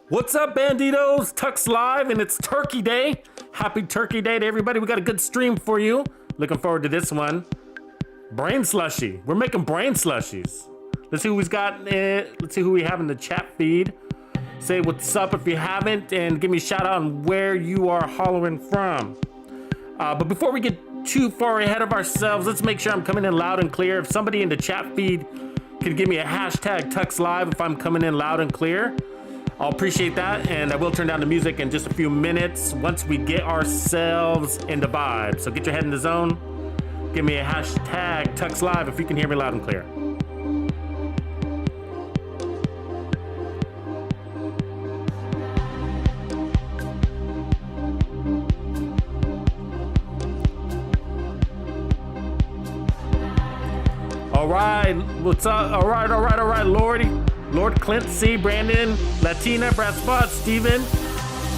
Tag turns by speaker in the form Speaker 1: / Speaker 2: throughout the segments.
Speaker 1: What's up, banditos? Tux Live, and it's Turkey Day. Happy Turkey Day to everybody. We got a good stream for you. Looking forward to this one. Brain Slushy. We're making brain slushies. Let's see who we've got. Let's see who we have in the chat feed. Say what's up if you haven't, and give me a shout out on where you are hollering from. But before we get too far ahead of ourselves, let's make sure I'm coming in loud and clear. If somebody in the chat feed could give me a hashtag Tux Live if I'm coming in loud and clear, I'll appreciate that, and I will turn down the music in just a few minutes once we get ourselves in the vibe. So get your head in the zone. Give me a hashtag Tux Live if you can hear me loud and clear. All right, what's up? All right, Lordy. Lord Clint C, Brandon, Latina, Brad Spot, Steven.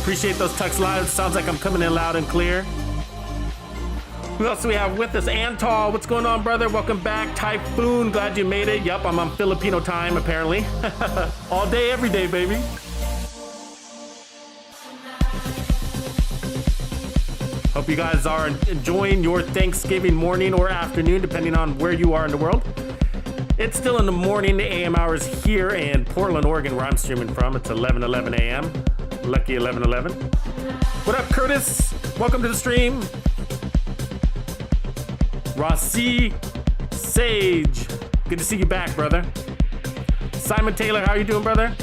Speaker 1: Appreciate those Tux Lives. Sounds like I'm coming in loud and clear. Who else do we have with us? Antal, what's going on, brother? Welcome back. Typhoon, glad you made it. Yup, I'm on Filipino time, apparently. All day, every day, baby. Hope you guys are enjoying your Thanksgiving morning or afternoon, depending on where you are in the world. It's still in the morning, AM hours here in Portland, Oregon, where I'm streaming from. It's 11:11 a.m. Lucky 11:11. What up, Curtis? Welcome to the stream. Rossi Sage, good to see you back, brother. Simon Taylor, how are you doing, brother?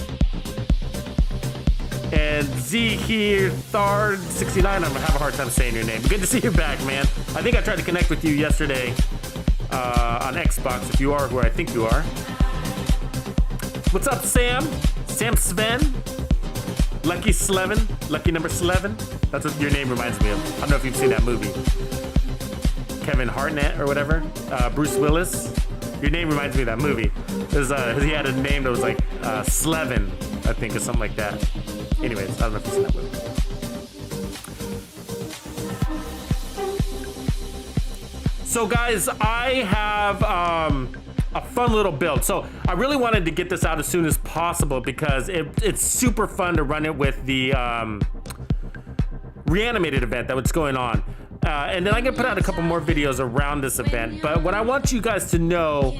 Speaker 1: And Z here, Thard 69. I'm gonna have a hard time saying your name. Good to see you back, man. I think I tried to connect with you yesterday on Xbox, if you are who I think you are. What's up, Sam? Sam Sven? Lucky Slevin? Lucky number 11? That's what your name reminds me of. I don't know if you've seen that movie. Kevin Hartnett or whatever. Bruce Willis. Your name reminds me of that movie. He had a name that was like Slevin, I think, or something like that. Anyways, I don't know if you've seen that movie. So guys, I have a fun little build. So I really wanted to get this out as soon as possible because it's super fun to run it with the reanimated event that's going on. And then I'm gonna put out a couple more videos around this event. But what I want you guys to know,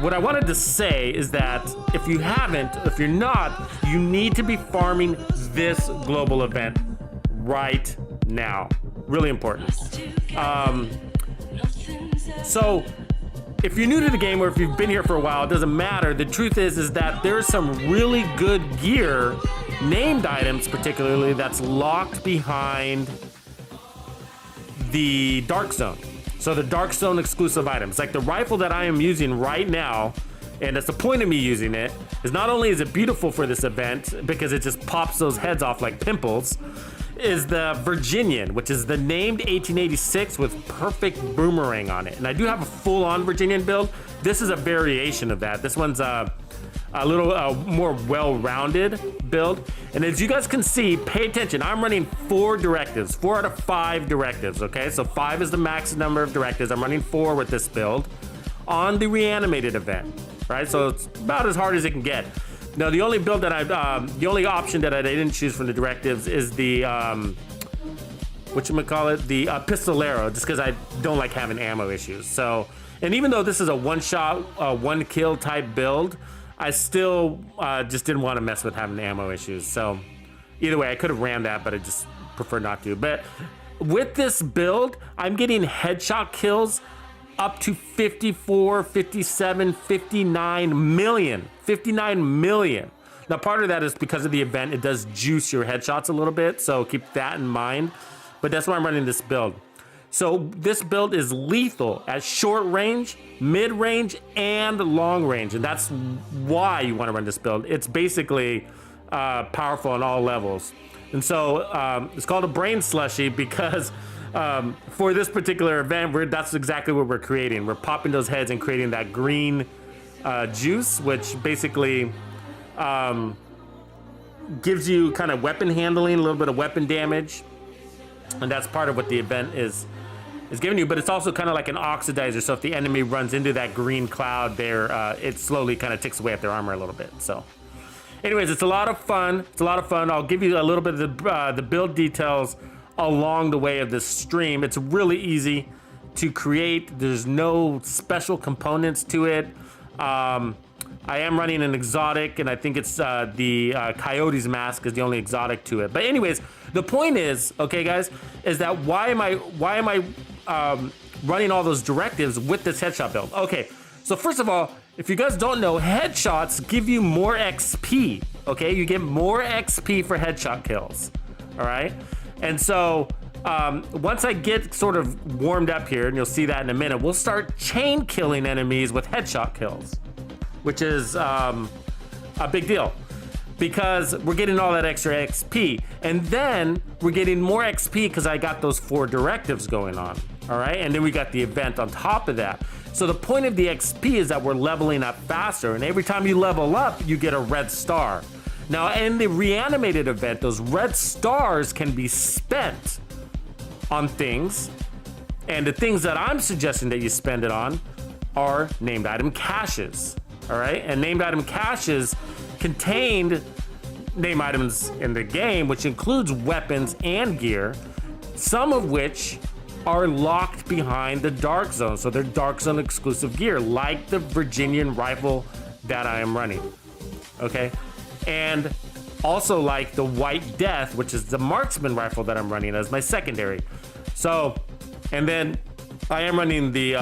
Speaker 1: what I wanted to say is that if you're not, you need to be farming this global event right now. Really important. So if you're new to the game or if you've been here for a while, it doesn't matter. The truth is that there's some really good gear, named items particularly, that's locked behind the Dark Zone. So the Dark Zone exclusive items, like the rifle that I am using right now, and that's the point of me using it, is not only is it beautiful for this event because it just pops those heads off like pimples, is the Virginian, which is the named 1886 with perfect boomerang on it. And I do have a full-on Virginian build. This is a variation of that. This one's a little more well-rounded build. And as you guys can see, pay attention. I'm running 4 directives, 4 out of 5 directives, okay? So 5 is the max number of directives. I'm running 4 with this build on the reanimated event, right? So it's about as hard as it can get. Now, the only build that the only option that I didn't choose from the directives is the, the Pistolero, just because I don't like having ammo issues. So, and even though this is a one-shot, one-kill type build, I still just didn't want to mess with having ammo issues. So, either way, I could have ran that, but I just prefer not to. But with this build, I'm getting headshot kills up to 54, 57, 59 million. 59 million. Now, part of that is because of the event. It does juice your headshots a little bit, so keep that in mind. But that's why I'm running this build. So this build is lethal at short range, mid range, and long range. And that's why you want to run this build. It's basically powerful on all levels. And so it's called a brain slushy because for this particular event, that's exactly what we're creating. We're popping those heads and creating that green juice, which basically gives you kind of weapon handling, a little bit of weapon damage. And that's part of what the event is giving you, but it's also kind of like an oxidizer. So if the enemy runs into that green cloud there, it slowly kind of ticks away at their armor a little bit. So anyways, it's a lot of fun. It's a lot of fun. I'll give you a little bit of the build details along the way of this stream. It's really easy to create. There's no special components to it. I am running an exotic, and I think it's the Coyote's mask is the only exotic to it. But anyways, the point is, okay, guys, is that why am I running all those directives with this headshot build? Okay, so first of all, if you guys don't know, headshots give you more XP. Okay, you get more XP for headshot kills. All right, and so once I get sort of warmed up here, and you'll see that in a minute, we'll start chain killing enemies with headshot kills, which is a big deal because we're getting all that extra XP, and then we're getting more XP because I got those 4 directives going on. All right, and then we got the event on top of that. So the point of the XP is that we're leveling up faster, and every time you level up, you get a red star. Now, in the reanimated event, those red stars can be spent on things, and the things that I'm suggesting that you spend it on are named item caches. All right, and named item caches contained name items in the game, which includes weapons and gear, some of which are locked behind the Dark Zone. So they're Dark Zone exclusive gear, like the Virginian rifle that I am running. Okay, and also like the White Death, which is the marksman rifle that I'm running as my secondary. So, and then I am running the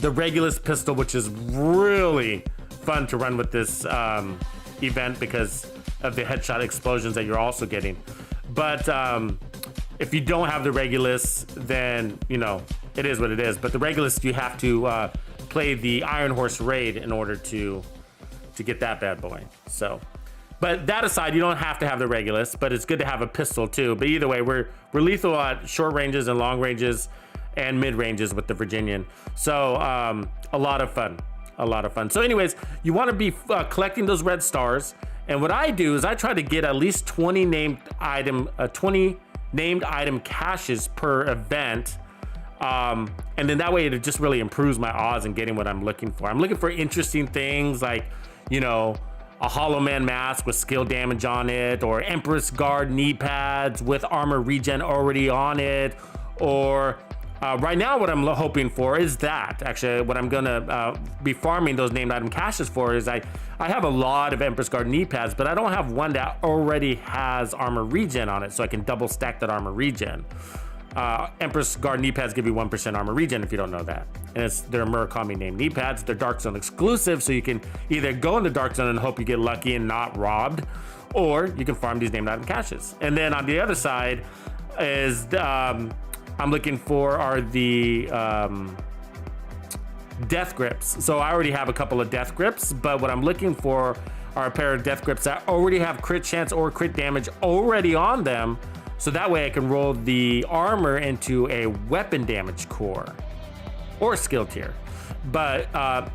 Speaker 1: Regulus pistol, which is really fun to run with this event because of the headshot explosions that you're also getting. But if you don't have the Regulus, then you know it is what it is. But the Regulus, you have to play the Iron Horse raid in order to get that bad boy. So, but that aside, you don't have to have the Regulus, but it's good to have a pistol too. But either way, we're lethal at short ranges and long ranges and mid ranges with the Virginian. So a lot of fun, a lot of fun. So anyways, you want to be collecting those red stars. And what I do is I try to get at least 20 named item caches per event. And then that way it just really improves my odds in getting what I'm looking for. I'm looking for interesting things like, you know, a Hollow Man mask with skill damage on it, or Empress Guard knee pads with armor regen already on it, or right now what I'm hoping for is that, actually what I'm gonna be farming those named item caches for is I have a lot of Empress Guard knee pads, but I don't have one that already has armor regen on it, so I can double stack that armor regen. Empress Guard knee pads give you 1% armor regen if you don't know that. And they're Murakami named knee pads. They're Dark Zone exclusive, so you can either go in the Dark Zone and hope you get lucky and not robbed, or you can farm these named item caches. And then on the other side is I'm looking for are the death grips. So I already have a couple of death grips, but what I'm looking for are a pair of death grips that already have crit chance or crit damage already on them. So that way I can roll the armor into a weapon damage core or skill tier, but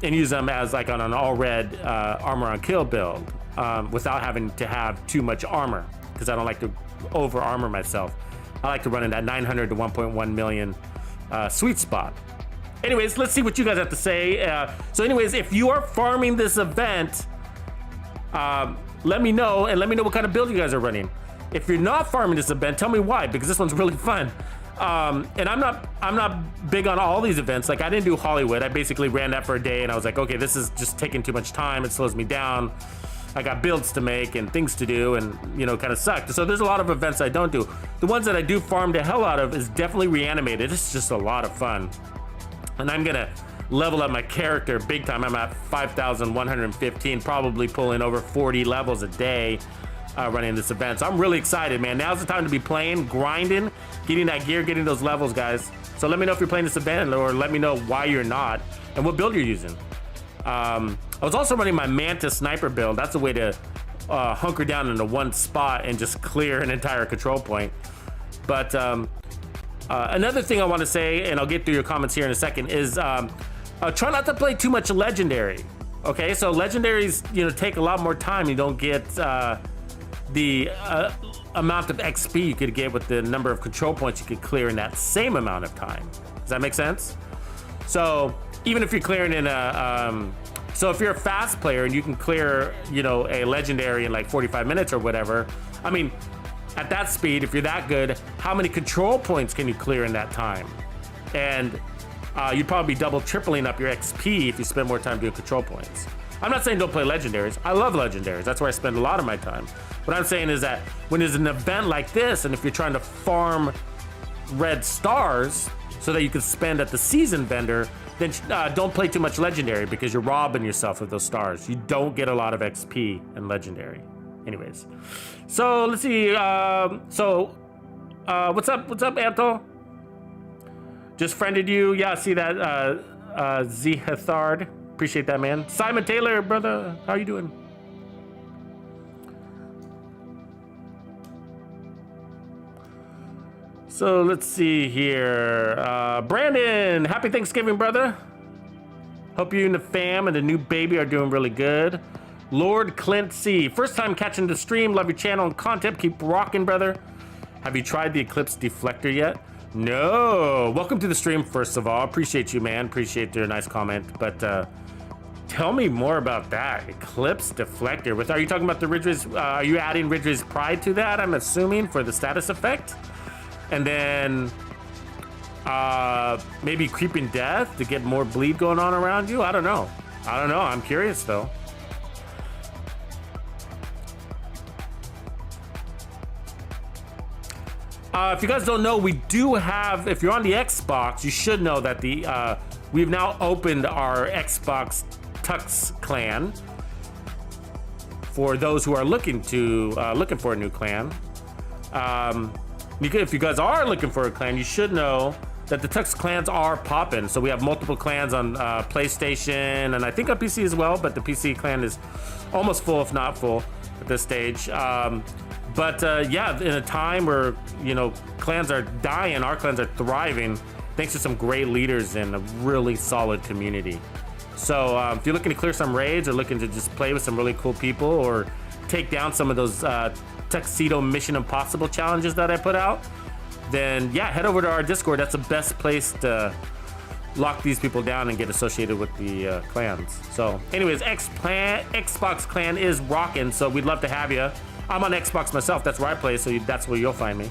Speaker 1: and use them as like on an all red armor on kill build without having to have too much armor, because I don't like to over armor myself. I like to run in that 900 to 1.1 million sweet spot. Anyways, let's see what you guys have to say. So anyways, if you are farming this event, let me know, and let me know what kind of build you guys are running. If you're not farming this event, tell me why, because this one's really fun. And I'm not big on all these events. Like, I didn't do Hollywood. I basically ran that for a day and I was like, okay, this is just taking too much time. It slows me down. I got builds to make and things to do, and you know, kind of sucked. So there's a lot of events I don't do. The ones that I do farm the hell out of is definitely reanimated. It's just a lot of fun. And I'm gonna level up my character big time. I'm at 5,115, probably pulling over 40 levels a day. Running this event, so I'm really excited, man. Now's the time to be playing, grinding, getting that gear, getting those levels, guys. So let me know if you're playing this event, or let me know why you're not and what build you're using. I was also running my Mantis sniper build. That's a way to hunker down into one spot and just clear an entire control point. But another thing I want to say, and I'll get through your comments here in a second, is try not to play too much legendary. Okay, so legendaries, you know, take a lot more time. You don't get the amount of XP you could get with the number of control points you could clear in that same amount of time. Does that make sense? So even if you're clearing in a So if you're a fast player and you can clear, you know, a legendary in like 45 minutes or whatever, I mean, at that speed, if you're that good, how many control points can you clear in that time? And you'd probably be double, tripling up your XP if you spend more time doing control points. I'm not saying don't play legendaries. I love legendaries. That's where I spend a lot of my time. What I'm saying is that when there's an event like this, and if you're trying to farm red stars so that you can spend at the season vendor, then don't play too much legendary because you're robbing yourself of those stars. You don't get a lot of XP in legendary. Anyways, so let's see. What's up? What's up, Anto? Just friended you. Yeah, see that, Zehethard. Appreciate that, man. Simon Taylor, brother, how you doing? So let's see here. Brandon, happy Thanksgiving, brother. Hope you and the fam and the new baby are doing really good. Lord Clint C, first time catching the stream. Love your channel and content. Keep rocking, brother. Have you tried the Eclipse deflector yet? No. Welcome to the stream, first of all. Appreciate you, man. Appreciate your nice comment. But tell me more about that Eclipse deflector. Are you talking about the Ridgeways? Are you adding Ridgeway's Pride to that? I'm assuming for the status effect, and then maybe Creeping Death to get more bleed going on around you. I don't know. I'm curious though. If you guys don't know, we do have, if you're on the Xbox, you should know that we've now opened our Xbox Tux clan for those who are looking for a new clan. If you guys are looking for a clan, you should know that the Tux clans are popping. So we have multiple clans on PlayStation and I think on PC as well, but the PC clan is almost full, if not full, at this stage. Yeah, in a time where, you know, clans are dying, our clans are thriving thanks to some great leaders and a really solid community. So if you're looking to clear some raids or looking to just play with some really cool people or take down some of those Tuxedo Mission Impossible challenges that I put out, then yeah, head over to our Discord. That's the best place to lock these people down and get associated with the clans. So anyways, Xbox clan is rocking, so we'd love to have you. I'm on Xbox myself, that's where I play, so that's where you'll find me.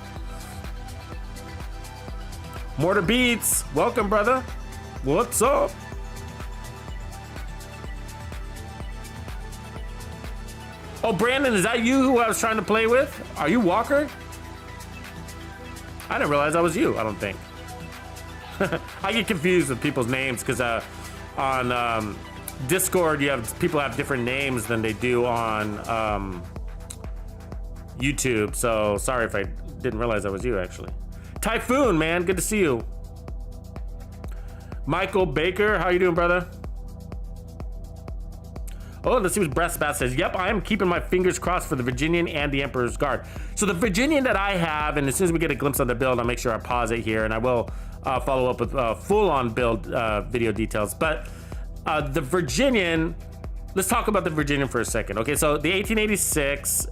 Speaker 1: Mortar Beats, welcome, brother. What's up? Oh, Brandon, is that you who I was trying to play with? Are you Walker? I didn't realize that was you, I don't think. I get confused with people's names because on Discord, people have different names than they do on YouTube. So sorry if I didn't realize that was you, actually. Typhoon, man, good to see you. Michael Baker, how you doing, brother? Oh, let's see what Breastbat says. Yep, I am keeping my fingers crossed for the Virginian and the Emperor's Guard. So the Virginian that I have, and as soon as we get a glimpse of the build, I'll make sure I pause it here, and I will follow up with full-on build video details. But the Virginian, let's talk about the Virginian for a second. Okay, so the 1886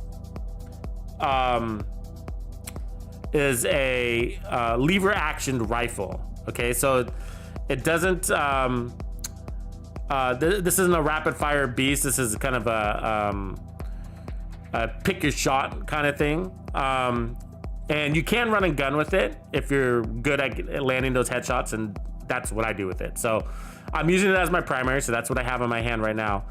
Speaker 1: is a lever-actioned rifle. Okay, so it doesn't. This isn't a rapid-fire beast. This is kind of a pick your shot kind of thing. And you can run and gun with it if you're good at landing those headshots, and that's what I do with it. So I'm using it as my primary, so that's what I have in my hand right now.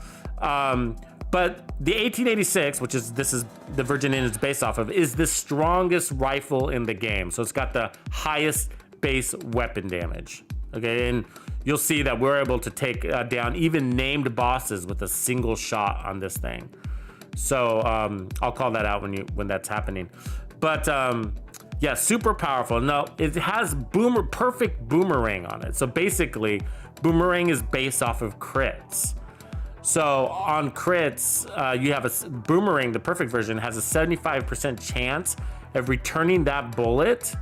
Speaker 1: But the 1886, which is the Virginian is based off of, is the strongest rifle in the game. So it's got the highest base weapon damage. Okay, and you'll see that we're able to take down even named bosses with a single shot on this thing. So I'll call that out when that's happening. But yeah, super powerful. Now it has perfect boomerang on it. So basically, boomerang is based off of crits. So on crits, you have a boomerang. The perfect version has a 75% chance of returning that bullet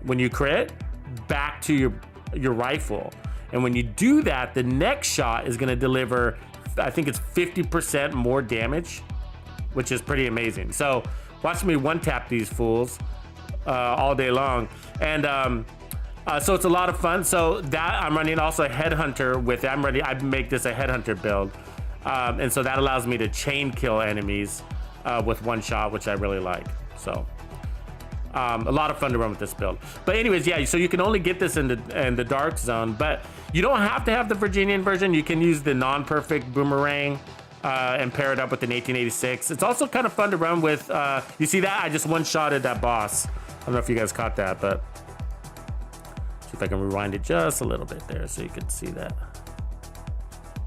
Speaker 1: when you crit back to your rifle. And when you do that, the next shot is going to deliver, I think it's 50% more damage, which is pretty amazing. So watch me one tap these fools all day long. And so it's a lot of fun. So that I'm running also a headhunter with it. I make this a headhunter build. And so that allows me to chain kill enemies with one shot, which I really like. So a lot of fun to run with this build. But anyways, yeah, so you can only get this in the dark zone, but you don't have to have the Virginian version. You can use the non-perfect boomerang and pair it up with an 1886. It's also kind of fun to run with. You see that? I just one-shotted that boss. I don't know if you guys caught that, but see if I can rewind it just a little bit there so you can see that.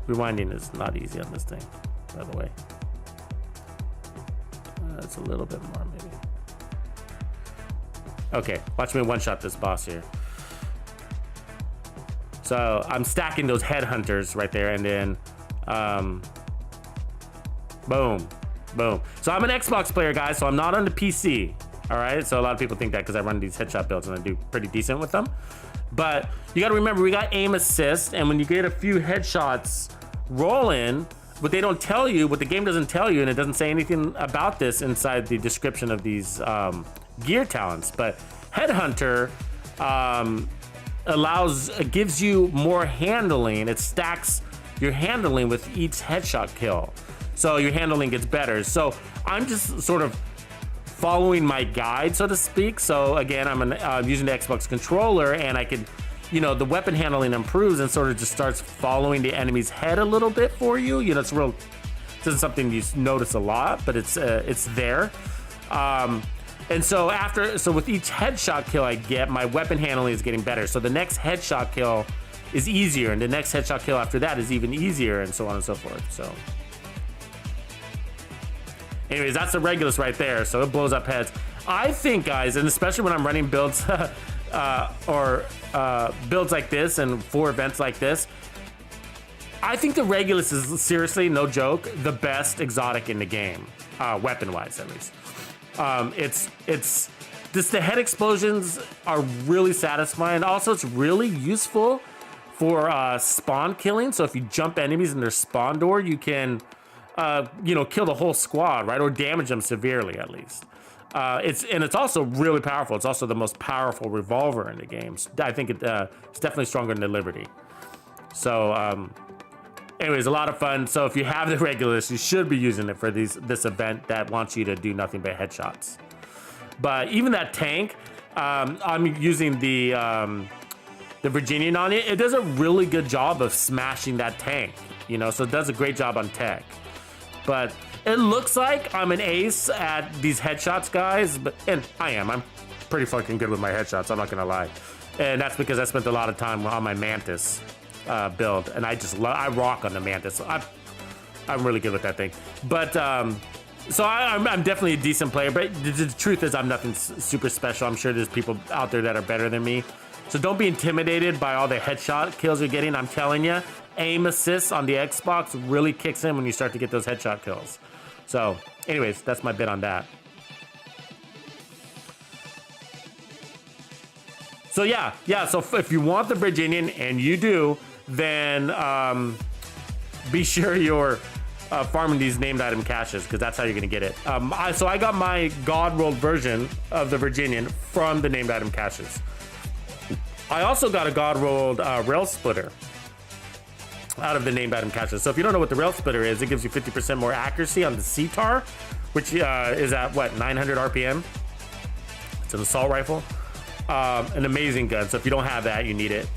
Speaker 1: Rewinding is not easy on this thing, by the way. That's a little bit more, maybe. Okay, watch me one-shot this boss here. So I'm stacking those headhunters right there, and then boom, boom. So I'm an Xbox player, guys, so I'm not on the PC. All right, so a lot of people think that because I run these headshot builds and I do pretty decent with them. But you got to remember, we got aim assist, and when you get a few headshots rolling, what they don't tell you, what the game doesn't tell you, and it doesn't say anything about this inside the description of these gear talents, but Headhunter gives you more handling. It stacks your handling with each headshot kill, so your handling gets better. So I'm just sort of following my guide, so to speak. So again, I'm using the Xbox controller, and I could, you know, the weapon handling improves and sort of just starts following the enemy's head a little bit for you. You know, it's real. This isn't something you notice a lot, but it's there. And so with each headshot kill I get, my weapon handling is getting better. So the next headshot kill is easier, and the next headshot kill after that is even easier, and so on and so forth. So anyways, that's the Regulus right there. So it blows up heads. I think, guys, and especially when I'm running builds builds like this and for events like this, I think the Regulus is, seriously, no joke, the best exotic in the game, weapon-wise at least. It's just the head explosions are really satisfying. Also, it's really useful for spawn killing. So if you jump enemies in their spawn door, you can kill the whole squad, right? Or damage them severely, at least. It's also really powerful. It's also the most powerful revolver in the game. So I think it's definitely stronger than the Liberty. So anyways, a lot of fun. So if you have the Regulus, you should be using it for this event that wants you to do nothing but headshots. But even that tank, I'm using the Virginian on it. It does a really good job of smashing that tank, you know, so it does a great job on tech. But it looks like I'm an ace at these headshots, guys, and I'm pretty fucking good with my headshots, I'm not gonna lie. And that's because I spent a lot of time on my Mantis build, and I rock on the Mantis. I'm really good with that thing. But so I'm definitely a decent player, but the truth is I'm nothing super special. I'm sure there's people out there that are better than me. So don't be intimidated by all the headshot kills you're getting. I'm telling you, aim assist on the Xbox really kicks in when you start to get those headshot kills. So anyways, that's my bit on that. So yeah, so if you want the Virginian, and you do, then be sure you're farming these named item caches, because that's how you're gonna get it. So I got my God rolled version of the Virginian from the named item caches. I also got a God rolled rail splitter out of the named item caches. So if you don't know what the rail splitter is, it gives you 50% more accuracy on the CTAR, which is at what, 900 RPM. It's an assault rifle. An amazing gun. So if you don't have that, you need it.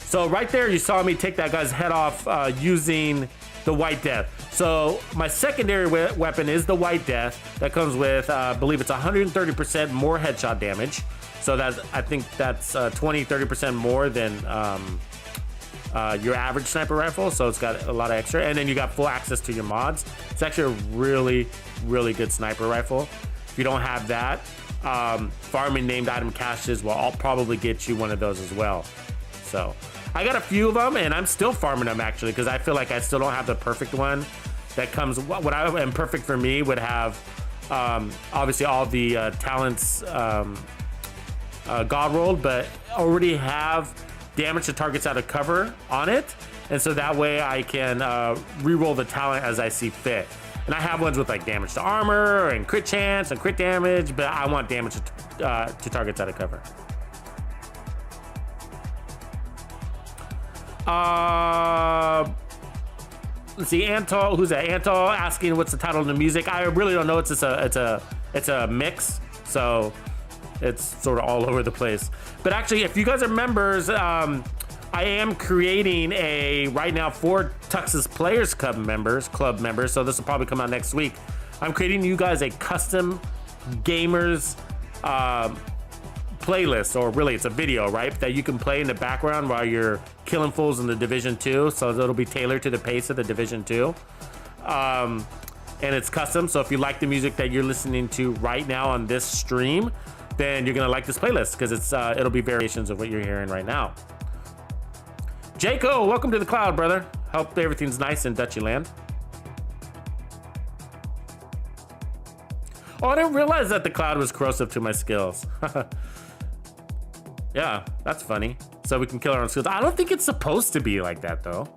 Speaker 1: So right there, you saw me take that guy's head off using the White Death. So my secondary weapon is the White Death that comes with, I believe it's 130% more headshot damage. So I think that's 20-30% more than your average sniper rifle. So it's got a lot of extra, and then you got full access to your mods. It's actually a really, really good sniper rifle. If you don't have that, farming named item caches will probably get you one of those as well. So I got a few of them, and I'm still farming them actually, because I feel like I still don't have the perfect one that comes. What I am perfect for me would have obviously all the talents God rolled, but already have damage to targets out of cover on it, and so that way I can re-roll the talent as I see fit. And I have ones with like damage to armor and crit chance and crit damage, but I want damage to targets out of cover. let's see, Antol, who's that? Antol asking what's the title of the music. I really don't know. It's a mix, so it's sort of all over the place. But actually, if you guys are members, I am creating right now for Tux's Players Club members. So this will probably come out next week. I'm creating you guys a custom gamers playlist, or really it's a video, right, that you can play in the background while you're killing fools in the Division 2, so it'll be tailored to the pace of the Division 2. And it's custom, so if you like the music that you're listening to right now on this stream, then you're gonna like this playlist, because it'll be variations of what you're hearing right now. Jaco, welcome to the cloud, brother. Hope everything's nice in Dutchy land. Oh, I didn't realize that the cloud was corrosive to my skills. Yeah, that's funny. So we can kill our own skills. I don't think it's supposed to be like that, though.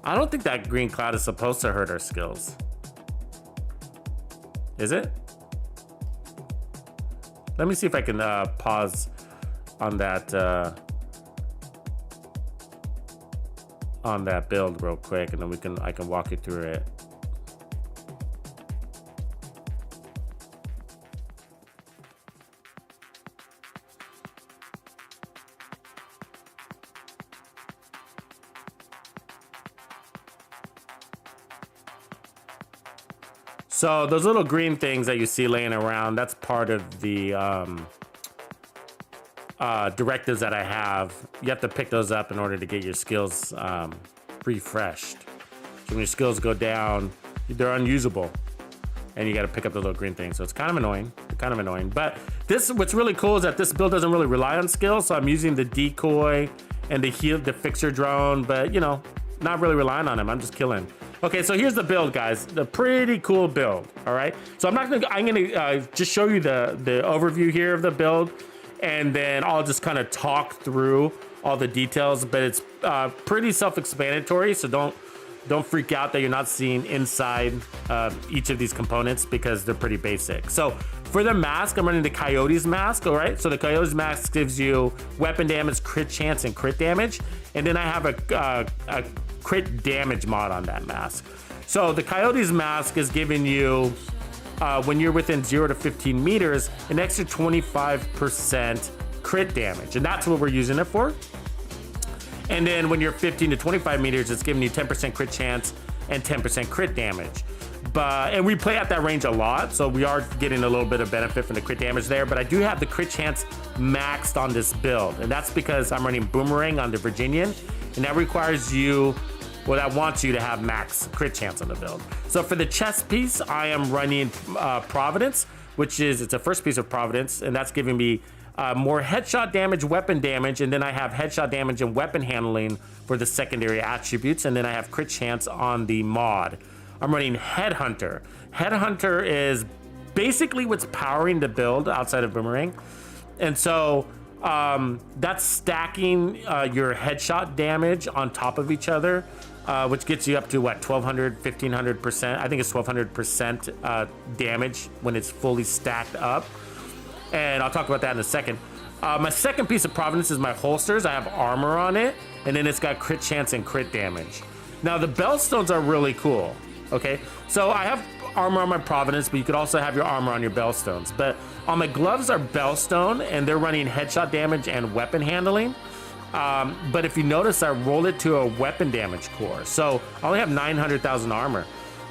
Speaker 1: I don't think that green cloud is supposed to hurt our skills. Is it? Let me see if I can pause on that build real quick, and then I can walk you through it. So those little green things that you see laying around, that's part of the directives that I have. You have to pick those up in order to get your skills refreshed. So when your skills go down, they're unusable, and you got to pick up the little green things. So it's kind of annoying. But what's really cool is that this build doesn't really rely on skills. So I'm using the decoy and the fixer drone, but not really relying on them. I'm just killing. Okay, so here's the build, guys. The pretty cool build. All right. So I'm gonna just show you the overview here of the build, and then I'll just kind of talk through all the details. But it's pretty self-explanatory. So don't freak out that you're not seeing inside each of these components, because they're pretty basic. So for the mask, I'm running the Coyote's mask. All right. So the Coyote's mask gives you weapon damage, crit chance, and crit damage, and then I have a crit damage mod on that mask. So the Coyote's mask is giving you, when you're within 0 to 15 meters, an extra 25% crit damage, and that's what we're using it for. And then when you're 15 to 25 meters, it's giving you 10% crit chance and 10% crit damage. And we play at that range a lot, so we are getting a little bit of benefit from the crit damage there. But I do have the crit chance maxed on this build, and that's because I'm running Boomerang on the Virginian, and that requires you, well, that wants you to have max crit chance on the build. So for the chest piece, I am running Providence, it's a first piece of Providence, and that's giving me more headshot damage, weapon damage, and then I have headshot damage and weapon handling for the secondary attributes, and then I have crit chance on the mod. I'm running Headhunter. Headhunter is basically what's powering the build outside of Boomerang, and so that's stacking your headshot damage on top of each other, which gets you up to what, 1200, 1500%. I think it's 1200% damage when it's fully stacked up. And I'll talk about that in a second. My second piece of Providence is my holsters. I have armor on it, and then it's got crit chance and crit damage. Now the Bellstones are really cool. Okay, so I have armor on my Providence, but you could also have your armor on your Bellstones. But on my gloves are Bellstone, and they're running headshot damage and weapon handling. But if you notice, I rolled it to a weapon damage core, so I only have 900,000 armor.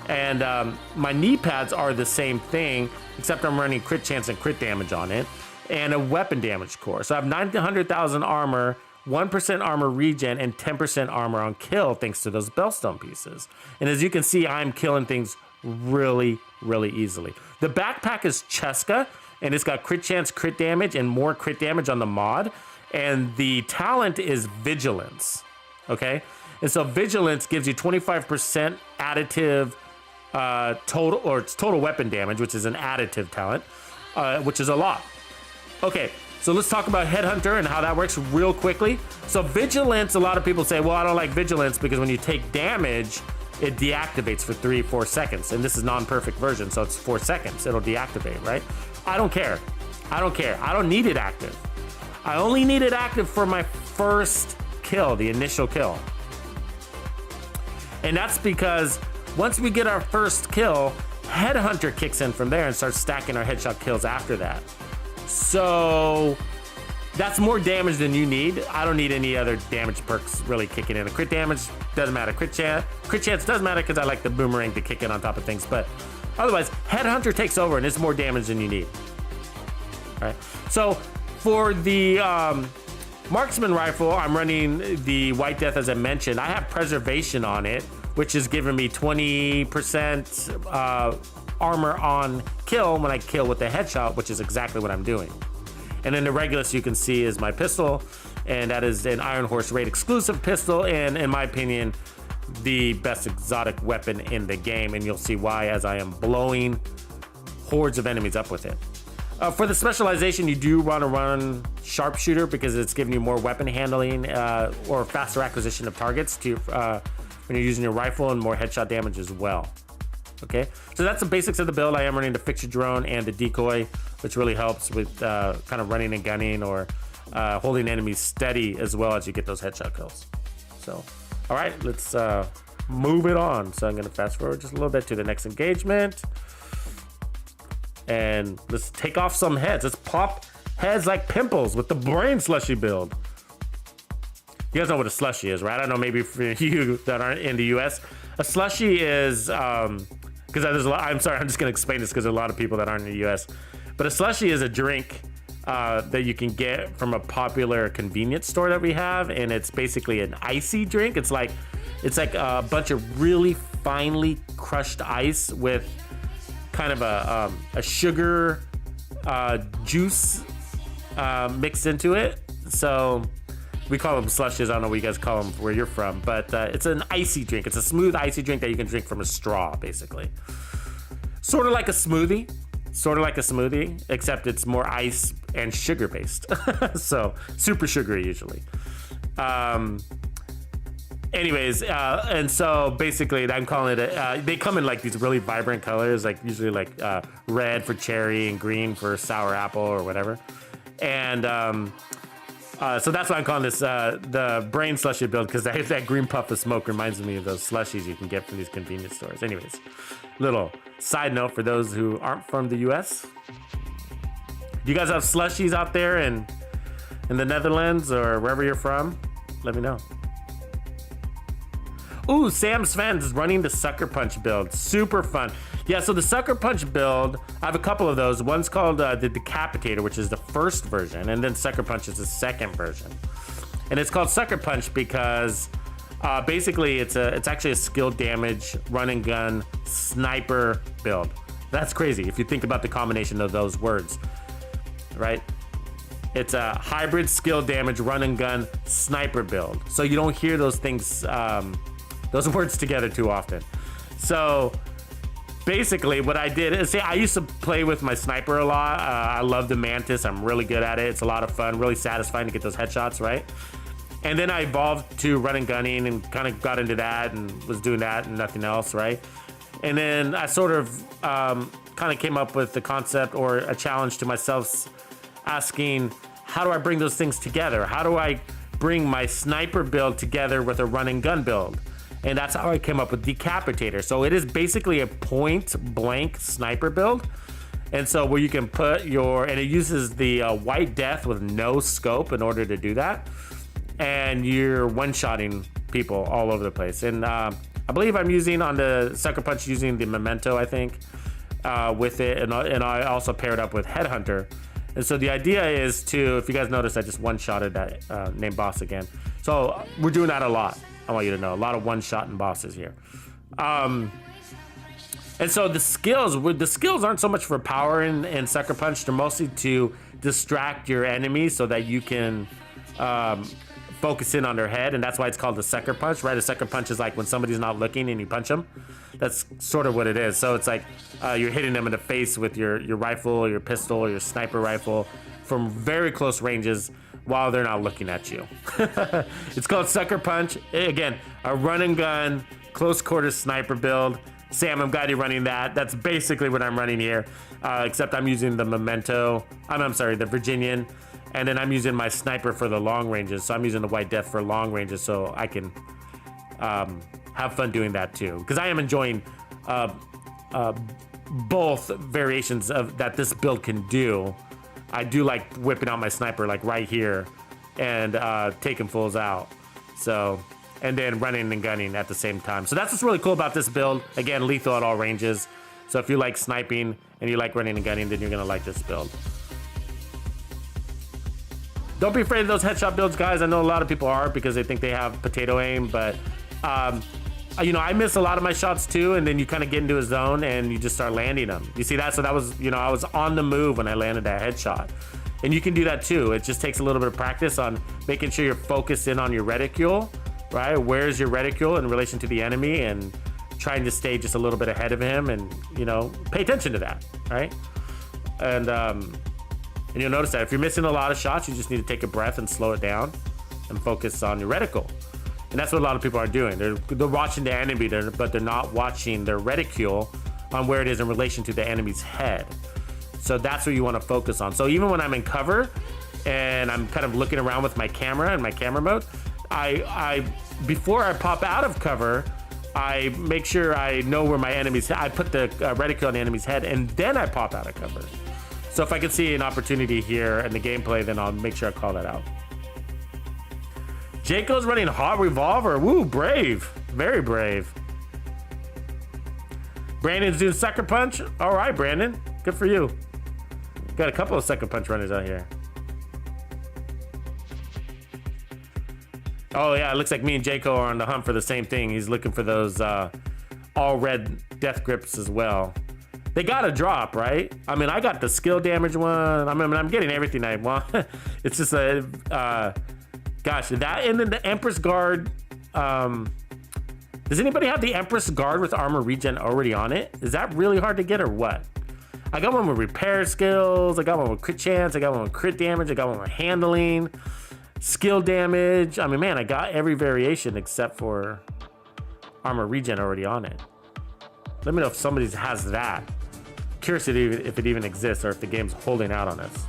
Speaker 1: And my knee pads are the same thing, except I'm running crit chance and crit damage on it, and a weapon damage core. So I have 900,000 armor, 1% armor regen, and 10% armor on kill, thanks to those Bellstone pieces. And as you can see, I'm killing things really, really easily. The backpack is Cheska, and it's got crit chance, crit damage, and more crit damage on the mod. And the talent is Vigilance, okay? And so Vigilance gives you 25% additive total weapon damage, which is an additive talent, which is a lot. Okay, so let's talk about Headhunter and how that works real quickly. So Vigilance, a lot of people say, well, I don't like Vigilance because when you take damage, it deactivates for 3-4 seconds. And this is non-perfect version, so it's 4 seconds. It'll deactivate, right? I don't care. I don't need it active. I only need it active for my first kill, the initial kill. And that's because once we get our first kill, Headhunter kicks in from there and starts stacking our headshot kills after that. So that's more damage than you need. I don't need any other damage perks really kicking in. A crit damage doesn't matter. Crit chance does matter because I like the boomerang to kick in on top of things. But otherwise, Headhunter takes over and it's more damage than you need. All right. So for the marksman rifle, I'm running the White Death as I mentioned. I have preservation on it, which is giving me 20% armor on kill when I kill with the headshot, which is exactly what I'm doing. And then the Regulus you can see is my pistol, and that is an Iron Horse raid exclusive pistol, and in my opinion, the best exotic weapon in the game, and you'll see why as I am blowing hordes of enemies up with it. For the specialization, you do want to run Sharpshooter because it's giving you more weapon handling or faster acquisition of targets to when you're using your rifle, and more headshot damage as well. Okay, so that's the basics of the build. I am running the fixture drone and the decoy, which really helps with kind of running and gunning or holding enemies steady as well as you get those headshot kills. So, all right, let's move it on. So I'm gonna fast forward just a little bit to the next engagement. And let's take off some heads. Let's pop heads like pimples with the brain slushy build. You guys know what a slushy is, right? I don't know, maybe for you that aren't in the US. A slushy is, because there's a lot, I'm sorry, I'm just gonna explain this because there's a lot of people that aren't in the US. But a slushy is a drink that you can get from a popular convenience store that we have. And it's basically an icy drink. It's like a bunch of really finely crushed ice with kind of a sugar juice mixed into it. So we call them slushes. I don't know what you guys call them where you're from, but it's an icy drink. It's a smooth icy drink that you can drink from a straw, basically. Sort of like a smoothie, except it's more ice and sugar based. So super sugary usually. Anyways, and so basically I'm calling it, they come in like these really vibrant colors, like usually like red for cherry and green for sour apple or whatever. And so that's why I'm calling this the brain slushy build, because that green puff of smoke reminds me of those slushies you can get from these convenience stores. Anyways, little side note for those who aren't from the US. Do you guys have slushies out there in the Netherlands or wherever you're from? Let me know. Ooh, Sam Sven is running the Sucker Punch build. Super fun. Yeah, so the Sucker Punch build, I have a couple of those. One's called the Decapitator, which is the first version, and then Sucker Punch is the second version. And it's called Sucker Punch because basically it's actually a skill damage run and gun sniper build. That's crazy if you think about the combination of those words, right? It's a hybrid skill damage run and gun sniper build. So you don't hear those things, those words together too often. So basically what I did is, I used to play with my sniper a lot. I love the Mantis. I'm really good at it. It's a lot of fun, really satisfying to get those headshots, right? And then I evolved to run and gunning and kind of got into that and was doing that and nothing else, right? And then I sort of kind of came up with the concept or a challenge to myself, asking, how do I bring those things together? How do I bring my sniper build together with a run and gun build? And that's how I came up with Decapitator. So it is basically a point blank sniper build. And so where you can put and it uses the White Death with no scope in order to do that. And you're one-shotting people all over the place. And I believe I'm using on the Sucker Punch, using the Memento, I think, with it. And I also paired up with Headhunter. And so the idea is to, if you guys notice, I just one-shotted that named boss again. So we're doing that a lot. I want you to know, a lot of one-shotting bosses here. And so the skills aren't so much for power in Sucker Punch. They're mostly to distract your enemies so that you can focus in on their head. And that's why it's called the Sucker Punch, right? A Sucker Punch is like when somebody's not looking and you punch them. That's sort of what it is. So it's like you're hitting them in the face with your rifle or your pistol or your sniper rifle from very close ranges while they're not looking at you. It's called Sucker Punch. Again, a run and gun, close quarters sniper build. Sam, I'm glad you're running that. That's basically what I'm running here, except I'm using the Memento. I'm sorry, the Virginian. And then I'm using my sniper for the long ranges. So I'm using the White Death for long ranges so I can have fun doing that too, because I am enjoying both variations of that this build can do. I do like whipping out my sniper like right here and taking fools out. So, and then running and gunning at the same time. So that's what's really cool about this build. Again, lethal at all ranges. So if you like sniping and you like running and gunning, then you're gonna like this build. Don't be afraid of those headshot builds, guys. I know a lot of people are because they think they have potato aim, but you know, I miss a lot of my shots too, and then you kind of get into a zone and you just start landing them. You see that? So that was, you know, I was on the move when I landed that headshot. And you can do that too. It just takes a little bit of practice on making sure you're focused in on your reticule, right? Where's your reticule in relation to the enemy, and trying to stay just a little bit ahead of him, and, you know, pay attention to that, right? And you'll notice that if you're missing a lot of shots, you just need to take a breath and slow it down and focus on your reticle. And that's what a lot of people are doing. They're watching the enemy, but they're not watching their reticule on where it is in relation to the enemy's head. So that's what you want to focus on. So even when I'm in cover and I'm kind of looking around with my camera and my camera mode, I before I pop out of cover, I make sure I know where my enemy's head. I put the reticule on the enemy's head, and then I pop out of cover. So if I can see an opportunity here in the gameplay, then I'll make sure I call that out. Jaco's running hot revolver. Woo, brave. Very brave. Brandon's doing sucker punch. All right, Brandon. Good for you. Got a couple of sucker punch runners out here. Oh, yeah. It looks like me and Jaco are on the hunt for the same thing. He's looking for those all red death grips as well. They got a drop, right? I mean, I got the skill damage one. I mean, I'm getting everything I want. It's just a... gosh, that and then the Empress Guard. Does anybody have the Empress Guard with armor regen already on it? Is that really hard to get or what? I got one with repair skills. I got one with crit chance. I got one with crit damage. I got one with handling, skill damage. I mean, man, I got every variation except for armor regen already on it. Let me know if somebody has that. Curious if it even exists or if the game's holding out on us.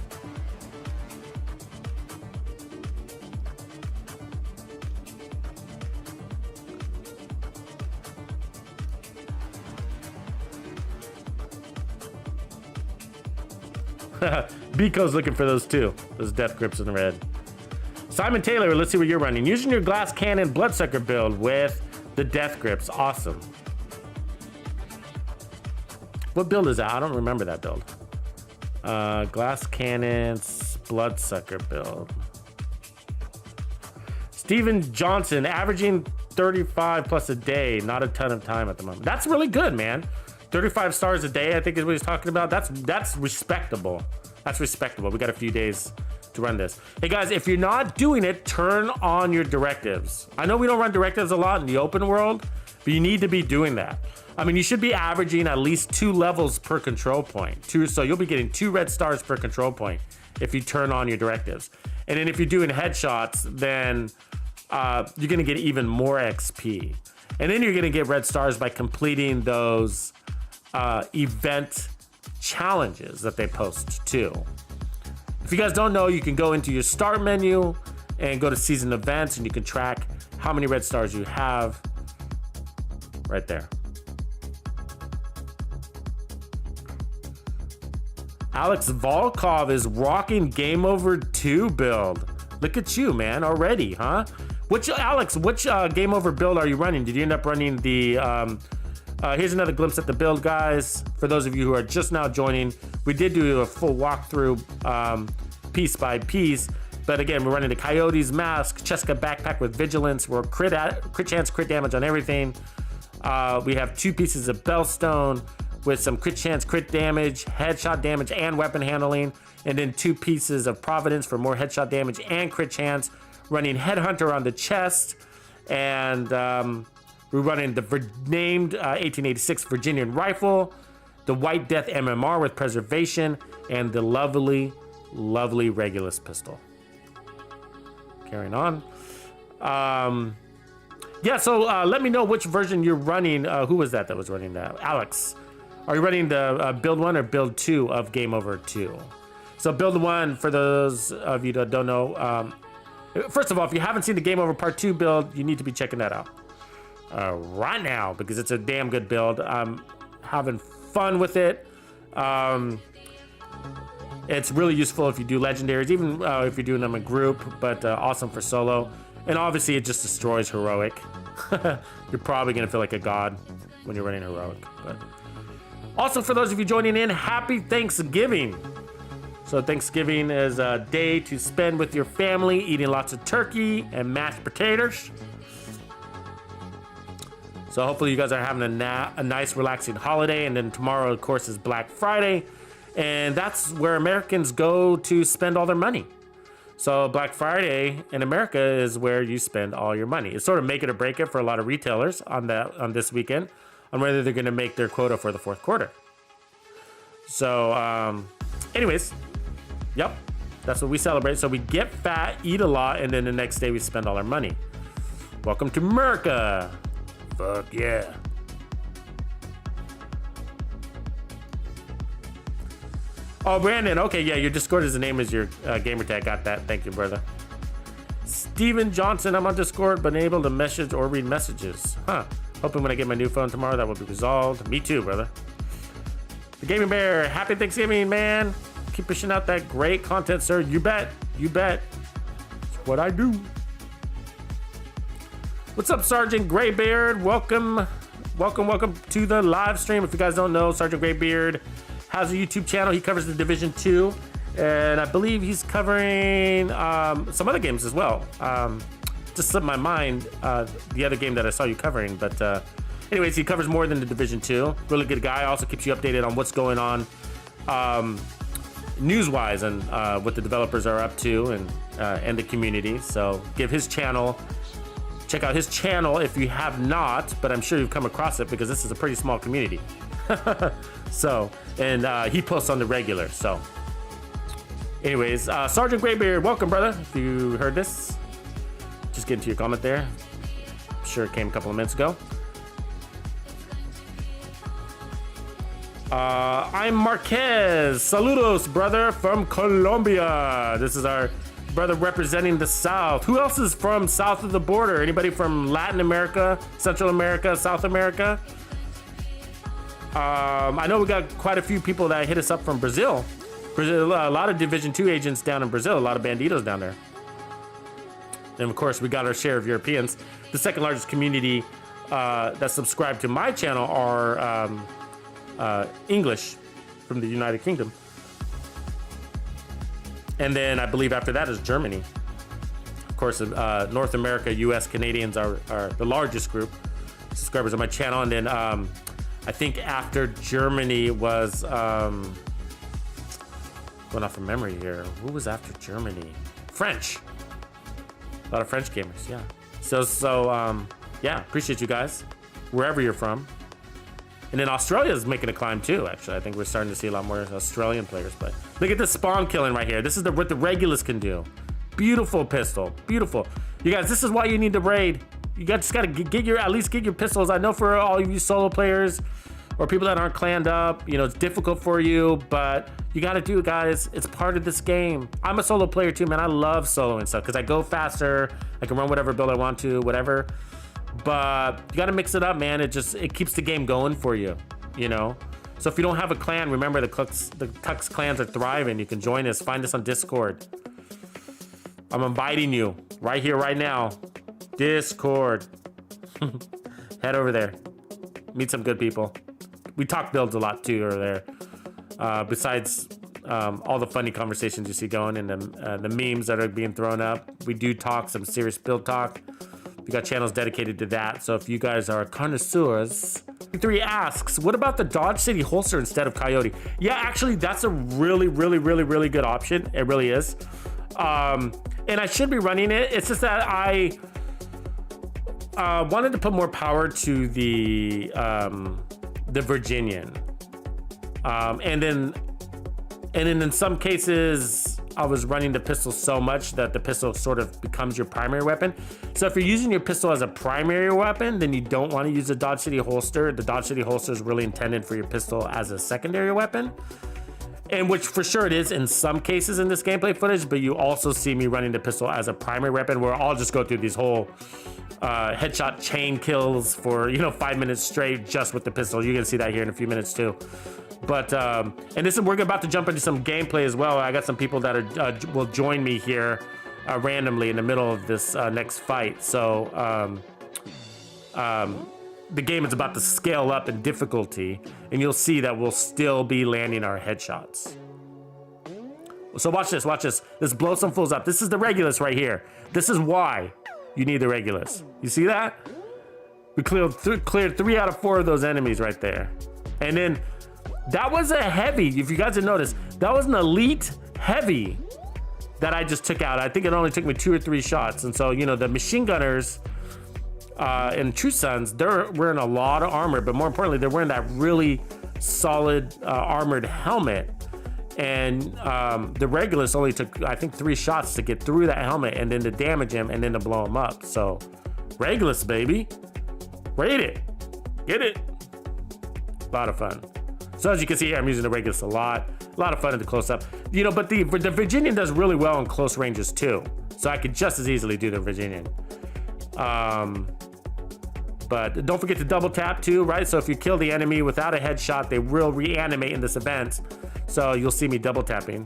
Speaker 1: Biko's looking for those too. Those death grips in red. Simon Taylor, let's see what you're running. Using your glass cannon bloodsucker build with the death grips. Awesome. What build is that? I don't remember that build. Glass cannons bloodsucker build. Steven Johnson, averaging 35 plus a day. Not a ton of time at the moment. That's really good, man. 35 stars a day, I think is what he's talking about. That's respectable. That's respectable. We got a few days to run this. Hey guys, if you're not doing it, turn on your directives. I know we don't run directives a lot in the open world, but you need to be doing that. I mean, you should be averaging at least 2 levels per control point. So you'll be getting 2 red stars per control point if you turn on your directives. And then if you're doing headshots, then you're gonna get even more XP. And then you're gonna get red stars by completing those event challenges that they post too. If you guys don't know, you can go into your start menu and go to season events, and you can track how many red stars you have right there. Alex Volkov is rocking Game Over 2 build. Look at you, man, already, huh? Alex, which Game Over build are you running? Did you end up running the here's another glimpse at the build, guys. For those of you who are just now joining, we did do a full walkthrough piece by piece. But again, we're running the Coyote's Mask, Cheska Backpack with Vigilance. We're crit chance, crit damage on everything. We have 2 pieces of Bellstone with some crit chance, crit damage, headshot damage, and weapon handling. And then 2 pieces of Providence for more headshot damage and crit chance. Running Headhunter on the chest. And we're running the named 1886 Virginian rifle, the White Death MMR with preservation, and the lovely, lovely Regulus pistol. Carrying on. Yeah, so let me know which version you're running. Who was that was running that? Alex. Are you running the build 1 or build 2 of Game Over 2? So build 1, for those of you that don't know, first of all, if you haven't seen the Game Over Part 2 build, you need to be checking that out. right now because it's a damn good build. I'm having fun with it. It's really useful if you do legendaries, even if you're doing them in group, but awesome for solo. And obviously it just destroys heroic. You're probably gonna feel like a god when you're running heroic. But also for those of you joining in, happy Thanksgiving. So Thanksgiving is a day to spend with your family, eating lots of turkey and mashed potatoes. So hopefully you guys are having a nice relaxing holiday. And then tomorrow, of course, is Black Friday. And that's where Americans go to spend all their money. So Black Friday in America is where you spend all your money. It's sort of make it or break it for a lot of retailers on this weekend on whether they're going to make their quota for the fourth quarter. So anyways, yep, that's what we celebrate. So we get fat, eat a lot, and then the next day we spend all our money. Welcome to America. Fuck yeah. Oh, Brandon. Okay, yeah, your Discord is the name is your gamer tag. Got that. Thank you, brother. Steven Johnson. I'm on Discord, but unable to message or read messages. Huh. Hoping when I get my new phone tomorrow, that will be resolved. Me too, brother. The Gaming Bear. Happy Thanksgiving, man. Keep pushing out that great content, sir. You bet. You bet. It's what I do. What's up, Sergeant Graybeard? Welcome to the live stream. If you guys don't know, Sergeant Graybeard has a YouTube channel. He covers the Division 2, and I believe he's covering some other games as well. Just slipped my mind the other game that I saw you covering, but anyways, he covers more than the Division 2. Really good guy. Also keeps you updated on what's going on news-wise and what the developers are up to and the community. So check out his channel if you have not, but I'm sure you've come across it because this is a pretty small community. So, and he posts on the regular. So, anyways, Sergeant Graybeard, welcome, brother. If you heard this, just get into your comment there. I'm sure it came a couple of minutes ago. I'm Marquez. Saludos, brother, from Colombia. This is our brother representing the South. Who else is from south of the border? Anybody from Latin America, Central America, South America? I know we got quite a few people that hit us up from Brazil. A lot of Division 2 agents down in Brazil, a lot of banditos down there. And of course, we got our share of Europeans. The second largest community that subscribe to my channel are English from the United Kingdom. And then I believe after that is Germany. Of course, North America, US, Canadians are the largest group subscribers on my channel. And then I think after Germany was, going off of memory here, who was after Germany? French. A lot of French gamers, yeah. So yeah, appreciate you guys, wherever you're from. And then Australia is making a climb too, actually. I think we're starting to see a lot more Australian players. But look at this spawn killing right here. This is what the Regulus can do. Beautiful pistol, beautiful. You guys, this is why you need to raid. You guys just gotta at least get your pistols. I know for all of you solo players or people that aren't clanned up, you know, it's difficult for you, but you gotta do it, guys. It's part of this game. I'm a solo player too, man. I love soloing stuff because I go faster. I can run whatever build I want to, whatever. But you gotta mix it up, man. It keeps the game going for you, you know? So if you don't have a clan, remember the Tux clans are thriving. You can join us, find us on Discord. I'm inviting you right here, right now. Discord. Head over there. Meet some good people. We talk builds a lot too over there. Besides all the funny conversations you see going and the memes that are being thrown up, we do talk some serious build talk. We got channels dedicated to that. So if you guys are connoisseurs. 3 asks, what about the Dodge City holster instead of Coyote? Yeah, actually, that's a really, really, really, really good option. It really is. And I should be running it. It's just that I wanted to put more power to the Virginian. And then in some cases, I was running the pistol so much that the pistol sort of becomes your primary weapon. So if you're using your pistol as a primary weapon, then you don't want to use the Dodge City holster. The Dodge City holster is really intended for your pistol as a secondary weapon. And which for sure it is in some cases in this gameplay footage, but you also see me running the pistol as a primary weapon, where I'll just go through these whole headshot chain kills for 5 minutes straight just with the pistol. You're gonna see that here in a few minutes too. But and we're about to jump into some gameplay as well. I got some people that will join me here randomly in the middle of this next fight. So the game is about to scale up in difficulty, and you'll see that we'll still be landing our headshots. So watch this, watch this. Let's blow some fools up. This is the Regulus right here. This is why you need the Regulus. You see that? We cleared 3 out of 4 of those enemies right there. And then that was a heavy, if you guys didn't notice, that was an elite heavy that I just took out. I think it only took me 2 or 3 shots. And so, the machine gunners and True Sons, they're wearing a lot of armor, but more importantly, they're wearing that really solid armored helmet. And the Regulus only took, I think, 3 shots to get through that helmet and then to damage him and then to blow him up. So, Regulus, baby. Rate it. Get it. A lot of fun. So as you can see here, I'm using the Regulus a lot. A lot of fun at the close up. But the Virginian does really well in close ranges too. So I could just as easily do the Virginian. But don't forget to double tap too, right? So if you kill the enemy without a headshot, they will reanimate in this event. So you'll see me double tapping.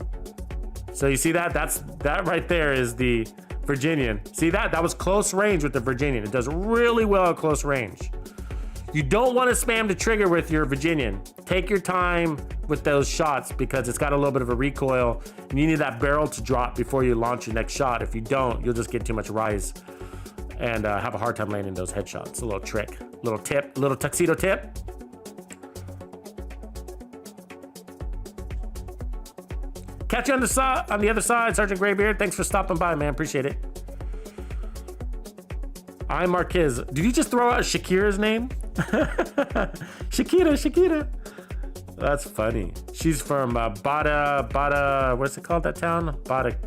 Speaker 1: So you see that? That right there is the Virginian. See that? That was close range with the Virginian. It does really well at close range. You don't want to spam the trigger with your Virginian. Take your time with those shots because it's got a little bit of a recoil and you need that barrel to drop before you launch your next shot. If you don't, you'll just get too much rise and have a hard time landing those headshots. A little trick, little tip, little tuxedo tip. Catch you on the other side, Sergeant Graybeard. Thanks for stopping by, man. Appreciate it. I'm Marquez. Did you just throw out Shakira's name? Shakira. That's funny. She's from Bada, what's it called, that town? Badakia,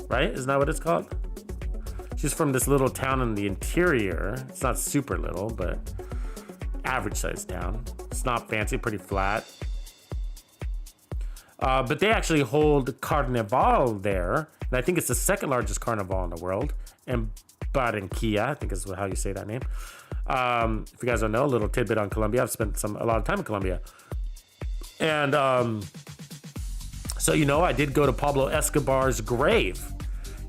Speaker 1: right? Isn't that what it's called? She's from this little town in the interior. It's not super little, but average sized town. It's not fancy, pretty flat. But they actually hold Carnival there. And I think it's the second largest carnival in the world. And Barranquilla, I think is how you say that name. If you guys don't know, a little tidbit on Colombia. I've spent a lot of time in Colombia. And so, I did go to Pablo Escobar's grave.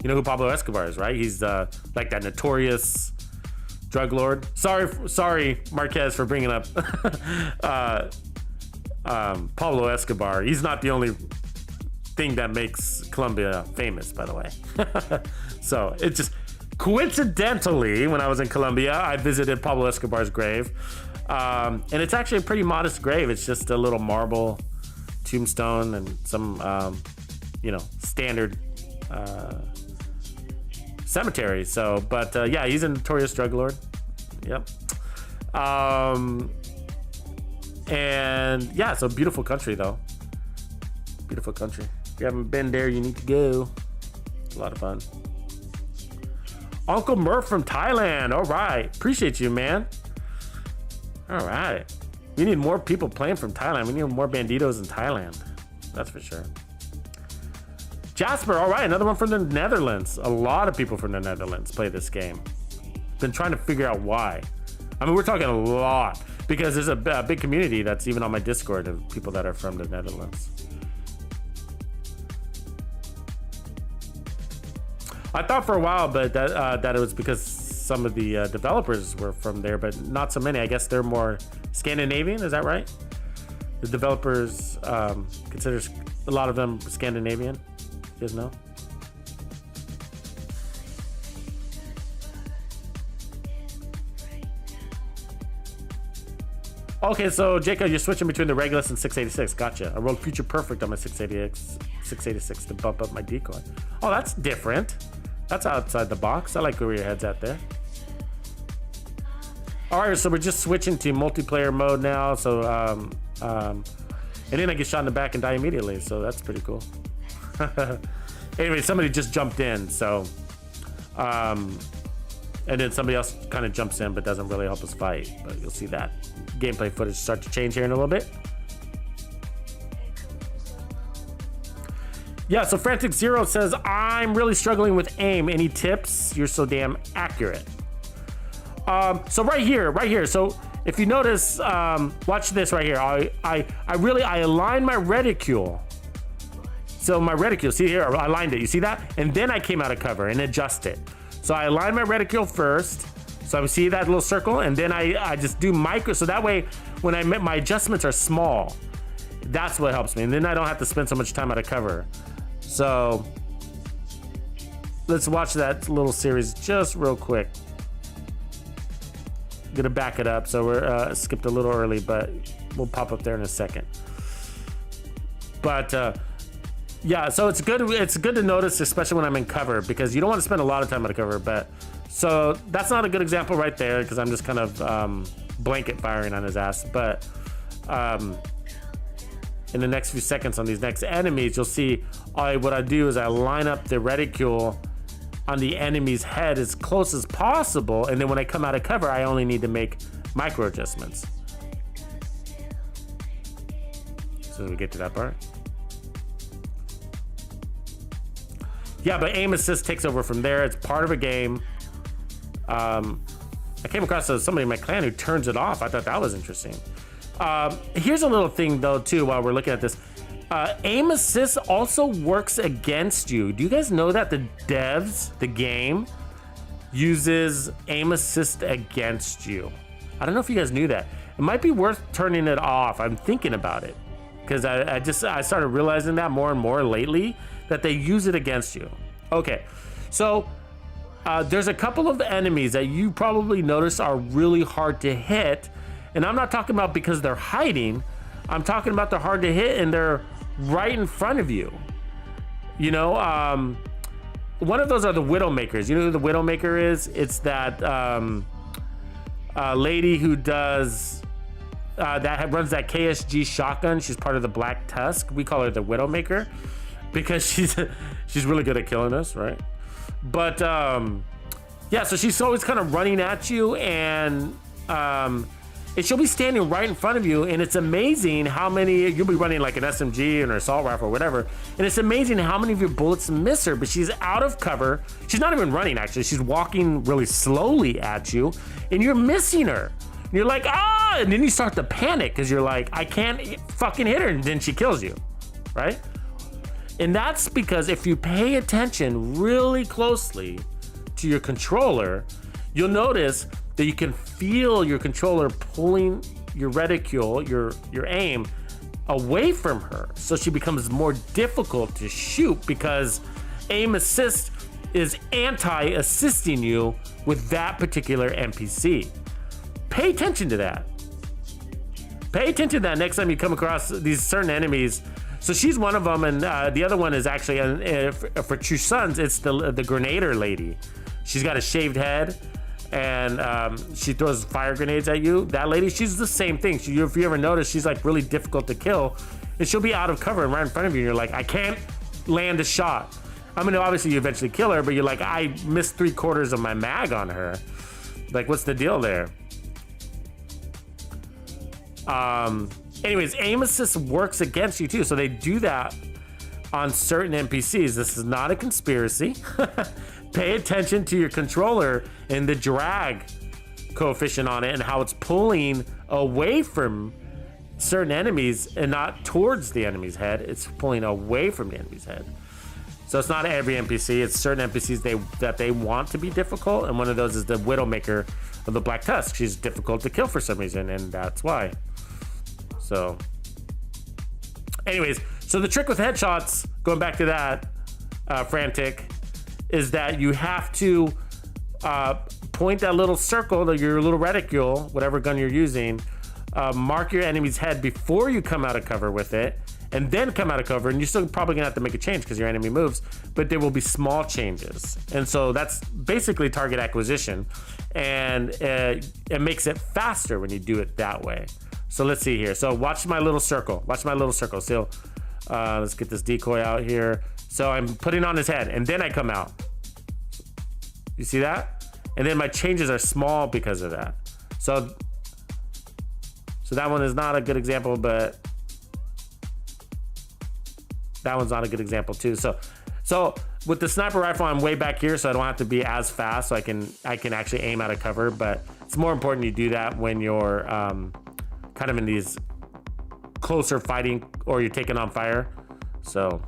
Speaker 1: You know who Pablo Escobar is, right? He's like that notorious drug lord. Sorry, Marquez, for bringing up Pablo Escobar. He's not the only thing that makes Colombia famous, by the way. So it just coincidentally, when I was in Colombia, I visited Pablo Escobar's grave, and it's actually a pretty modest grave. It's just a little marble tombstone and some standard cemetery. So, but yeah, he's a notorious drug lord. Yep. And yeah, so beautiful country though. Beautiful country. If you haven't been there, you need to go. It's a lot of fun. Uncle Murph from Thailand. All right. Appreciate you, man. All right. We need more people playing from Thailand. We need more banditos in Thailand. That's for sure. Jasper. All right. Another one from the Netherlands. A lot of people from the Netherlands play this game. Been trying to figure out why. I mean, we're talking a lot because there's a big community that's even on my Discord of people that are from the Netherlands. I thought for a while, but that it was because some of the developers were from there, but not so many. I guess they're more Scandinavian. Is that right? The developers consider a lot of them Scandinavian. You guys know? Okay, so Jacob, you're switching between the Regulus and 686. Gotcha. I rolled Future Perfect on my 686 to bump up my decoy. Oh, that's different. That's outside the box. I like where your head's at there. All right, so we're just switching to multiplayer mode now. So, and then I get shot in the back and die immediately. So that's pretty cool. Anyway, somebody just jumped in. So, And then somebody else kind of jumps in, but doesn't really help us fight. But you'll see that gameplay footage start to change here in a little bit. Yeah, so Frantic Zero says, I'm really struggling with aim. Any tips? You're so damn accurate. So right here. So if you notice, watch this right here. I aligned my reticule. So my reticule, see here, I aligned it. You see that? And then I came out of cover and adjusted. So I aligned my reticule first. So I see that little circle, and then I just do micro. So that way, when my adjustments are small, that's what helps me. And then I don't have to spend so much time out of cover. So let's watch that little series just real quick. I'm gonna back it up. So we're skipped a little early, but we'll pop up there in a second. But yeah, so it's good to notice, especially when I'm in cover, because you don't want to spend a lot of time out of cover. But so that's not a good example right there, because I'm just kind of blanket firing on his ass. But in the next few seconds on these next enemies, you'll see what I do is I line up the reticule on the enemy's head as close as possible, and then when I come out of cover, I only need to make micro adjustments. So we get to that part. Yeah, but aim assist takes over from there. It's part of a game. I came across somebody in my clan who turns it off. I thought that was interesting. Here's a little thing though too while we're looking at this. Aim assist also works against you. Do you guys know that the devs, the game, uses aim assist against you? I don't know if you guys knew that. It might be worth turning it off. I'm thinking about it, because I started realizing that more and more lately, that they use it against you. Okay, so there's a couple of enemies that you probably notice are really hard to hit, and I'm not talking about because they're hiding. I'm talking about they're hard to hit and they're right in front of you. You know, one of those are the Widowmakers. You know who the Widowmaker is? It's that lady who does runs that KSG shotgun. She's part of the Black Tusk. We call her the Widowmaker because she's really good at killing us, right? But yeah, so she's always kind of running at you, and she'll be standing right in front of you, and it's amazing how many, you'll be running like an SMG and an assault rifle or whatever, and it's amazing how many of your bullets miss her, but she's out of cover. She's not even running, actually. She's walking really slowly at you, and you're missing her. And you're like, ah! And then you start to panic because you're like, I can't fucking hit her, and then she kills you, right? And that's because if you pay attention really closely to your controller, you'll notice that you can feel your controller pulling your reticule, your aim, away from her. So she becomes more difficult to shoot because aim assist is anti-assisting you with that particular NPC. Pay attention to that. Pay attention to that next time you come across these certain enemies. So she's one of them, and the other one is actually, for True Sons, it's the Grenader lady. She's got a shaved head, and she throws fire grenades at you. That lady, she's the same thing. If you ever notice, she's like really difficult to kill, and she'll be out of cover and right in front of you, and you're like, I can't land a shot. I mean, obviously you eventually kill her, but you're like, I missed 3/4 of my mag on her. Like, what's the deal there? Anyways, aim assist works against you too, so they do that on certain NPCs. This is not a conspiracy. Pay attention to your controller and the drag coefficient on it and how it's pulling away from certain enemies and not towards the enemy's head. It's pulling away from the enemy's head. So it's not every NPC, it's certain NPCs that they want to be difficult, and one of those is the Widowmaker of the Black Tusk. She's difficult to kill for some reason, and that's why. So anyways, so the trick with headshots, going back to that, Frantic, is that you have to point that little circle, your little reticule, whatever gun you're using, mark your enemy's head before you come out of cover with it, and then come out of cover, and you're still probably gonna have to make a change because your enemy moves, but there will be small changes. And so that's basically target acquisition, and it makes it faster when you do it that way. So let's see here. So watch my little circle. Watch my little circle. So let's get this decoy out here. So I'm putting on his head, and then I come out. You see that? And then my changes are small because of that. So that one is not a good example, but that one's not a good example too. So with the sniper rifle, I'm way back here, so I don't have to be as fast, so I can actually aim out of cover. But it's more important you do that when you're kind of in these closer fighting or you're taking on fire. So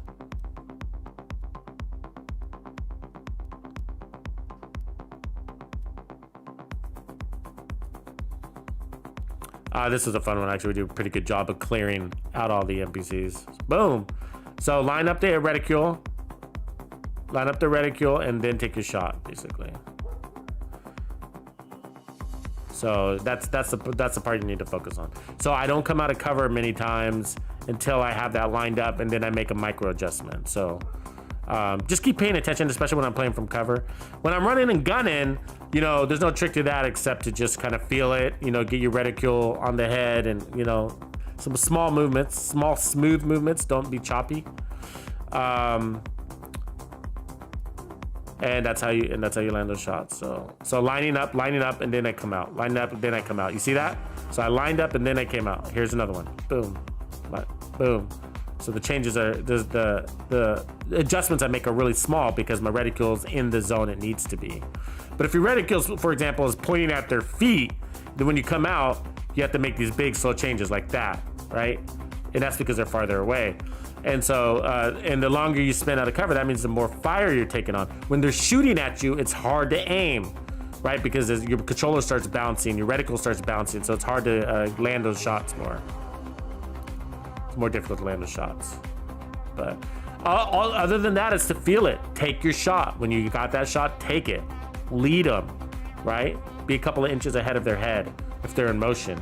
Speaker 1: this is a fun one. Actually, we do a pretty good job of clearing out all the NPCs. Boom. So line up the reticule. Line up the reticule and then take your shot, basically. So that's the part you need to focus on. So I don't come out of cover many times until I have that lined up, and then I make a micro adjustment. So just keep paying attention, especially when I'm playing from cover. When I'm running and gunning, you know, there's no trick to that except to just kind of feel it, you know, get your reticule on the head, and, you know, some small movements, small smooth movements, don't be choppy. And that's how you land those shots. So lining up, and then I come out. Line up, and then I come out. You see that? So I lined up, and then I came out. Here's another one. Boom, boom. So the changes are the adjustments I make are really small because my reticule's in the zone it needs to be. But if your reticule, for example, is pointing at their feet, then when you come out, you have to make these big slow changes like that, right? And that's because they're farther away. And so, and the longer you spend out of cover, that means the more fire you're taking on. When they're shooting at you, it's hard to aim, right? Because as your controller starts bouncing, your reticle starts bouncing, so it's hard to land those shots more. It's more difficult to land those shots. But all other than that, it's to feel it. Take your shot. When you got that shot, take it. Lead them, right? Be a couple of inches ahead of their head if they're in motion.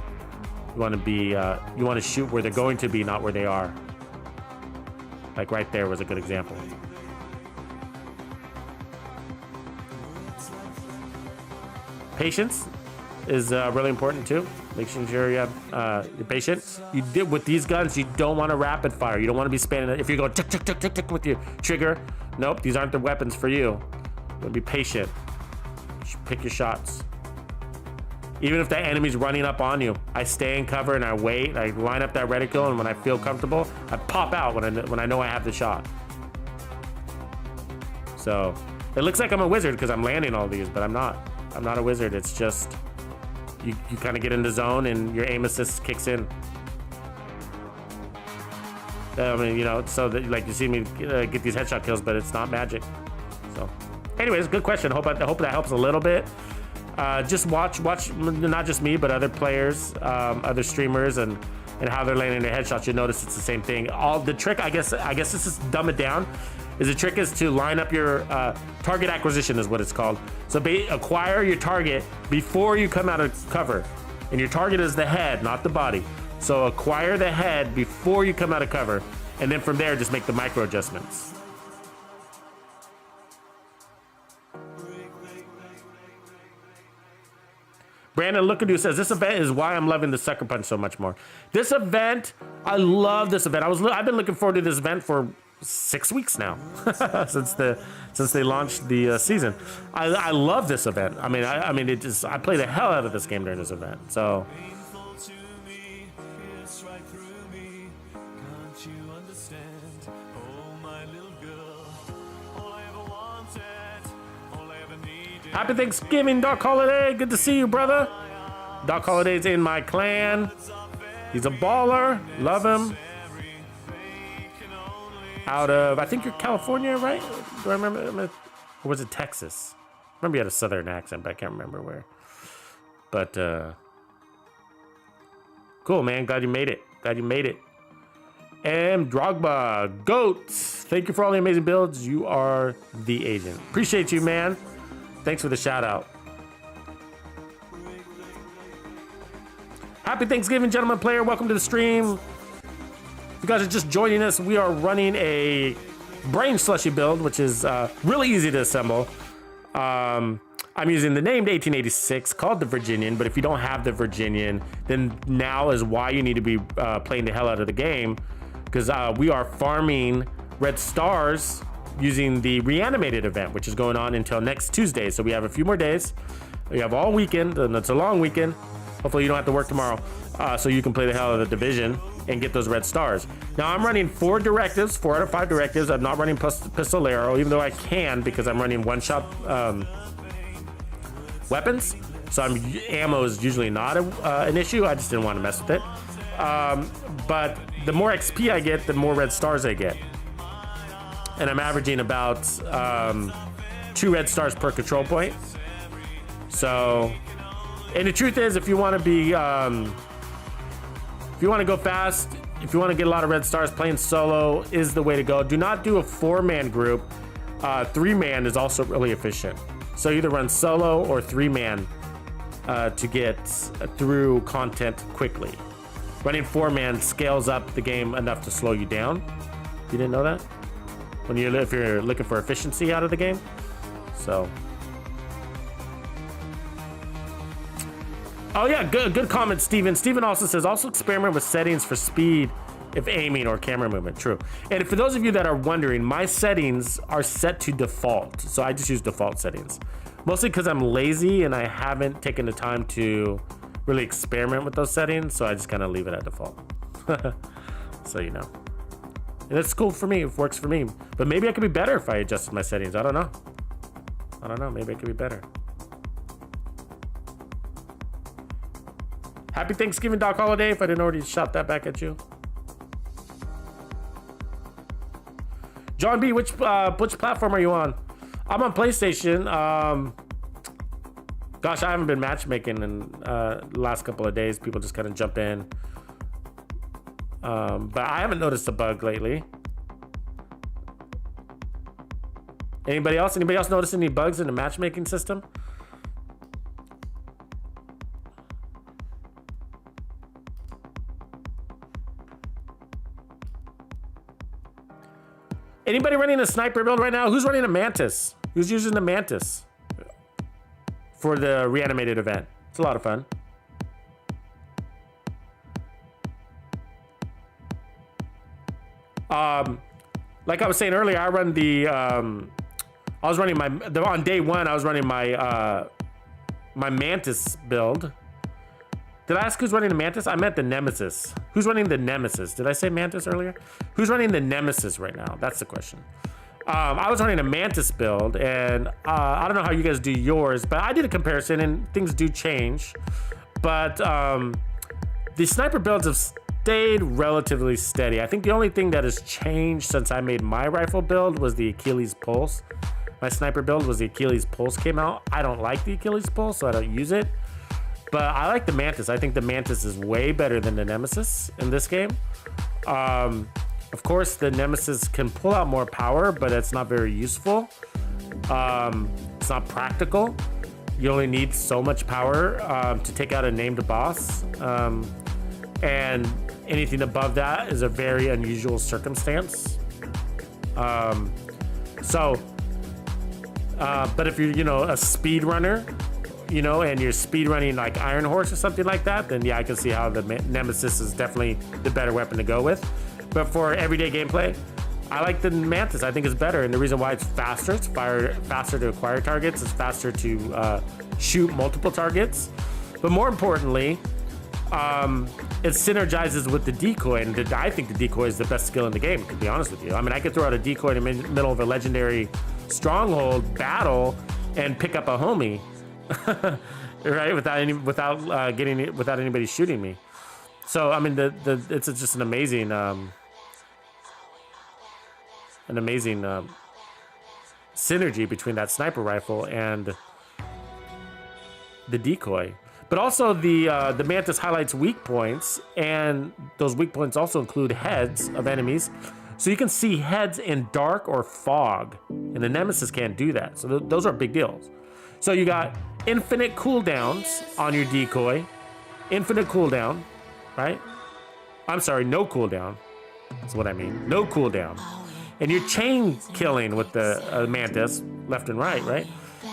Speaker 1: You want to be, you want to shoot where they're going to be, not where they are. Like right there was a good example. Patience is really important too. Making sure you have you're patient. You did with these guns, you don't want to rapid fire. You don't want to be spamming it. If you go tick tick tick tick tick with your trigger, nope, these aren't the weapons for you. You want to be patient. Pick your shots. Even if that enemy's running up on you, I stay in cover and I wait. I line up that reticle, and when I feel comfortable, I pop out when I know I have the shot. So it looks like I'm a wizard because I'm landing all these, but I'm not. I'm not a wizard. It's just you kind of get in the zone and your aim assist kicks in. I mean, you know, so that like you see me get these headshot kills, but it's not magic. So, anyways, good question. Hope that helps a little bit. Just watch not just me but other players, other streamers, and how they're landing their headshots. You'll notice it's the same thing. All the trick, I guess this is dumb it down, is the trick is to line up your target acquisition is what it's called. So acquire your target before you come out of cover, and your target is the head, not the body. So acquire the head before you come out of cover, and then from there just make the micro adjustments. Brandon Lookadoo says, this event is why I'm loving the Sucker Punch so much more. This event, I love this event. I've been looking forward to this event for 6 weeks now, since they launched the season. I love this event. I mean, I play the hell out of this game during this event. So. Happy Thanksgiving, Doc Holiday. Good to see you, brother. Doc Holiday's in my clan. He's a baller. Love him. Out of, I think you're California, right? Do I remember? Or was it Texas? I remember you had a southern accent, but I can't remember where. But, cool, man. Glad you made it. And Drogba, GOAT. Thank you for all the amazing builds. You are the agent. Appreciate you, man. Thanks for the shout out. Happy Thanksgiving, gentlemen player. Welcome to the stream. If you guys are just joining us, we are running a brain slushy build, which is really easy to assemble. I'm using the named 1886 called the Virginian, but if you don't have the Virginian, then now is why you need to be playing the hell out of the game, because we are farming red stars using the reanimated event, which is going on until next Tuesday. So we have a few more days. We have all weekend, and it's a long weekend. Hopefully you don't have to work tomorrow, so you can play the hell out of the division and get those red stars. Now I'm running 4 directives, 4 out of 5 directives. I'm not running pistolero, even though I can because I'm running one-shot weapons. So ammo is usually not an issue. I just didn't want to mess with it. But the more XP I get, the more red stars I get. And I'm averaging about 2 red stars per control point. So, and the truth is, if you want to be, if you want to go fast, if you want to get a lot of red stars, playing solo is the way to go. Do not do a 4-man group. 3-man is also really efficient. So either run solo or 3-man to get through content quickly. Running 4-man scales up the game enough to slow you down. You didn't know that? If you're looking for efficiency out of the game. So. Oh yeah, good comment, Steven. Steven also says, also experiment with settings for speed if aiming or camera movement. True. And for those of you that are wondering, my settings are set to default. So I just use default settings. Mostly because I'm lazy and I haven't taken the time to really experiment with those settings. So I just kind of leave it at default. So you know. And it's cool for me, it works for me. But maybe I could be better if I adjusted my settings. I don't know. Maybe I could be better. Happy Thanksgiving, Doc Holiday, if I didn't already shout that back at you. John B, which platform are you on? I'm on PlayStation. Gosh, I haven't been matchmaking in the last couple of days. People just kind of jump in. But I haven't noticed a bug lately. Anybody else? Anybody else notice any bugs in the matchmaking system? Anybody running a sniper build right now? Who's running a Mantis? Who's using the Mantis for the reanimated event? It's a lot of fun. Like I was saying earlier, I run the, I was running on day 1, I was running my, my Mantis build. Did I ask who's running the Mantis? I meant the Nemesis. Who's running the Nemesis? Did I say Mantis earlier? Who's running the Nemesis right now? That's the question. I was running a Mantis build, and I don't know how you guys do yours, but I did a comparison, and things do change. But the sniper builds have stayed relatively steady. I think the only thing that has changed since I made my rifle build was the Achilles Pulse. My sniper build was the Achilles Pulse came out. I don't like the Achilles Pulse, so I don't use it. But I like the Mantis. I think the Mantis is way better than the Nemesis in this game. Of course, the Nemesis can pull out more power, but it's not very useful. It's not practical. You only need so much power to take out a named boss. And anything above that is a very unusual circumstance. But if you're, a speed runner, and you're speed running like Iron Horse or something like that, then yeah, I can see how the Nemesis is definitely the better weapon to go with. But for everyday gameplay, I like the Mantis. I think it's better, and the reason why it's faster, faster to acquire targets, it's faster to shoot multiple targets. But more importantly, it synergizes with the decoy, and I think the decoy is the best skill in the game, to be honest with you. I mean, I could throw out a decoy in the middle of a legendary stronghold battle and pick up a homie. Right, without anybody shooting me. So I mean, it's just an amazing synergy between that sniper rifle and the decoy. But also the Mantis highlights weak points, and those weak points also include heads of enemies. So you can see heads in dark or fog, and the Nemesis can't do that. So those are big deals. So you got infinite cooldowns on your decoy. Infinite cooldown, right? I'm sorry, no cooldown. That's what I mean. No cooldown. And you're chain killing with the Mantis left and right?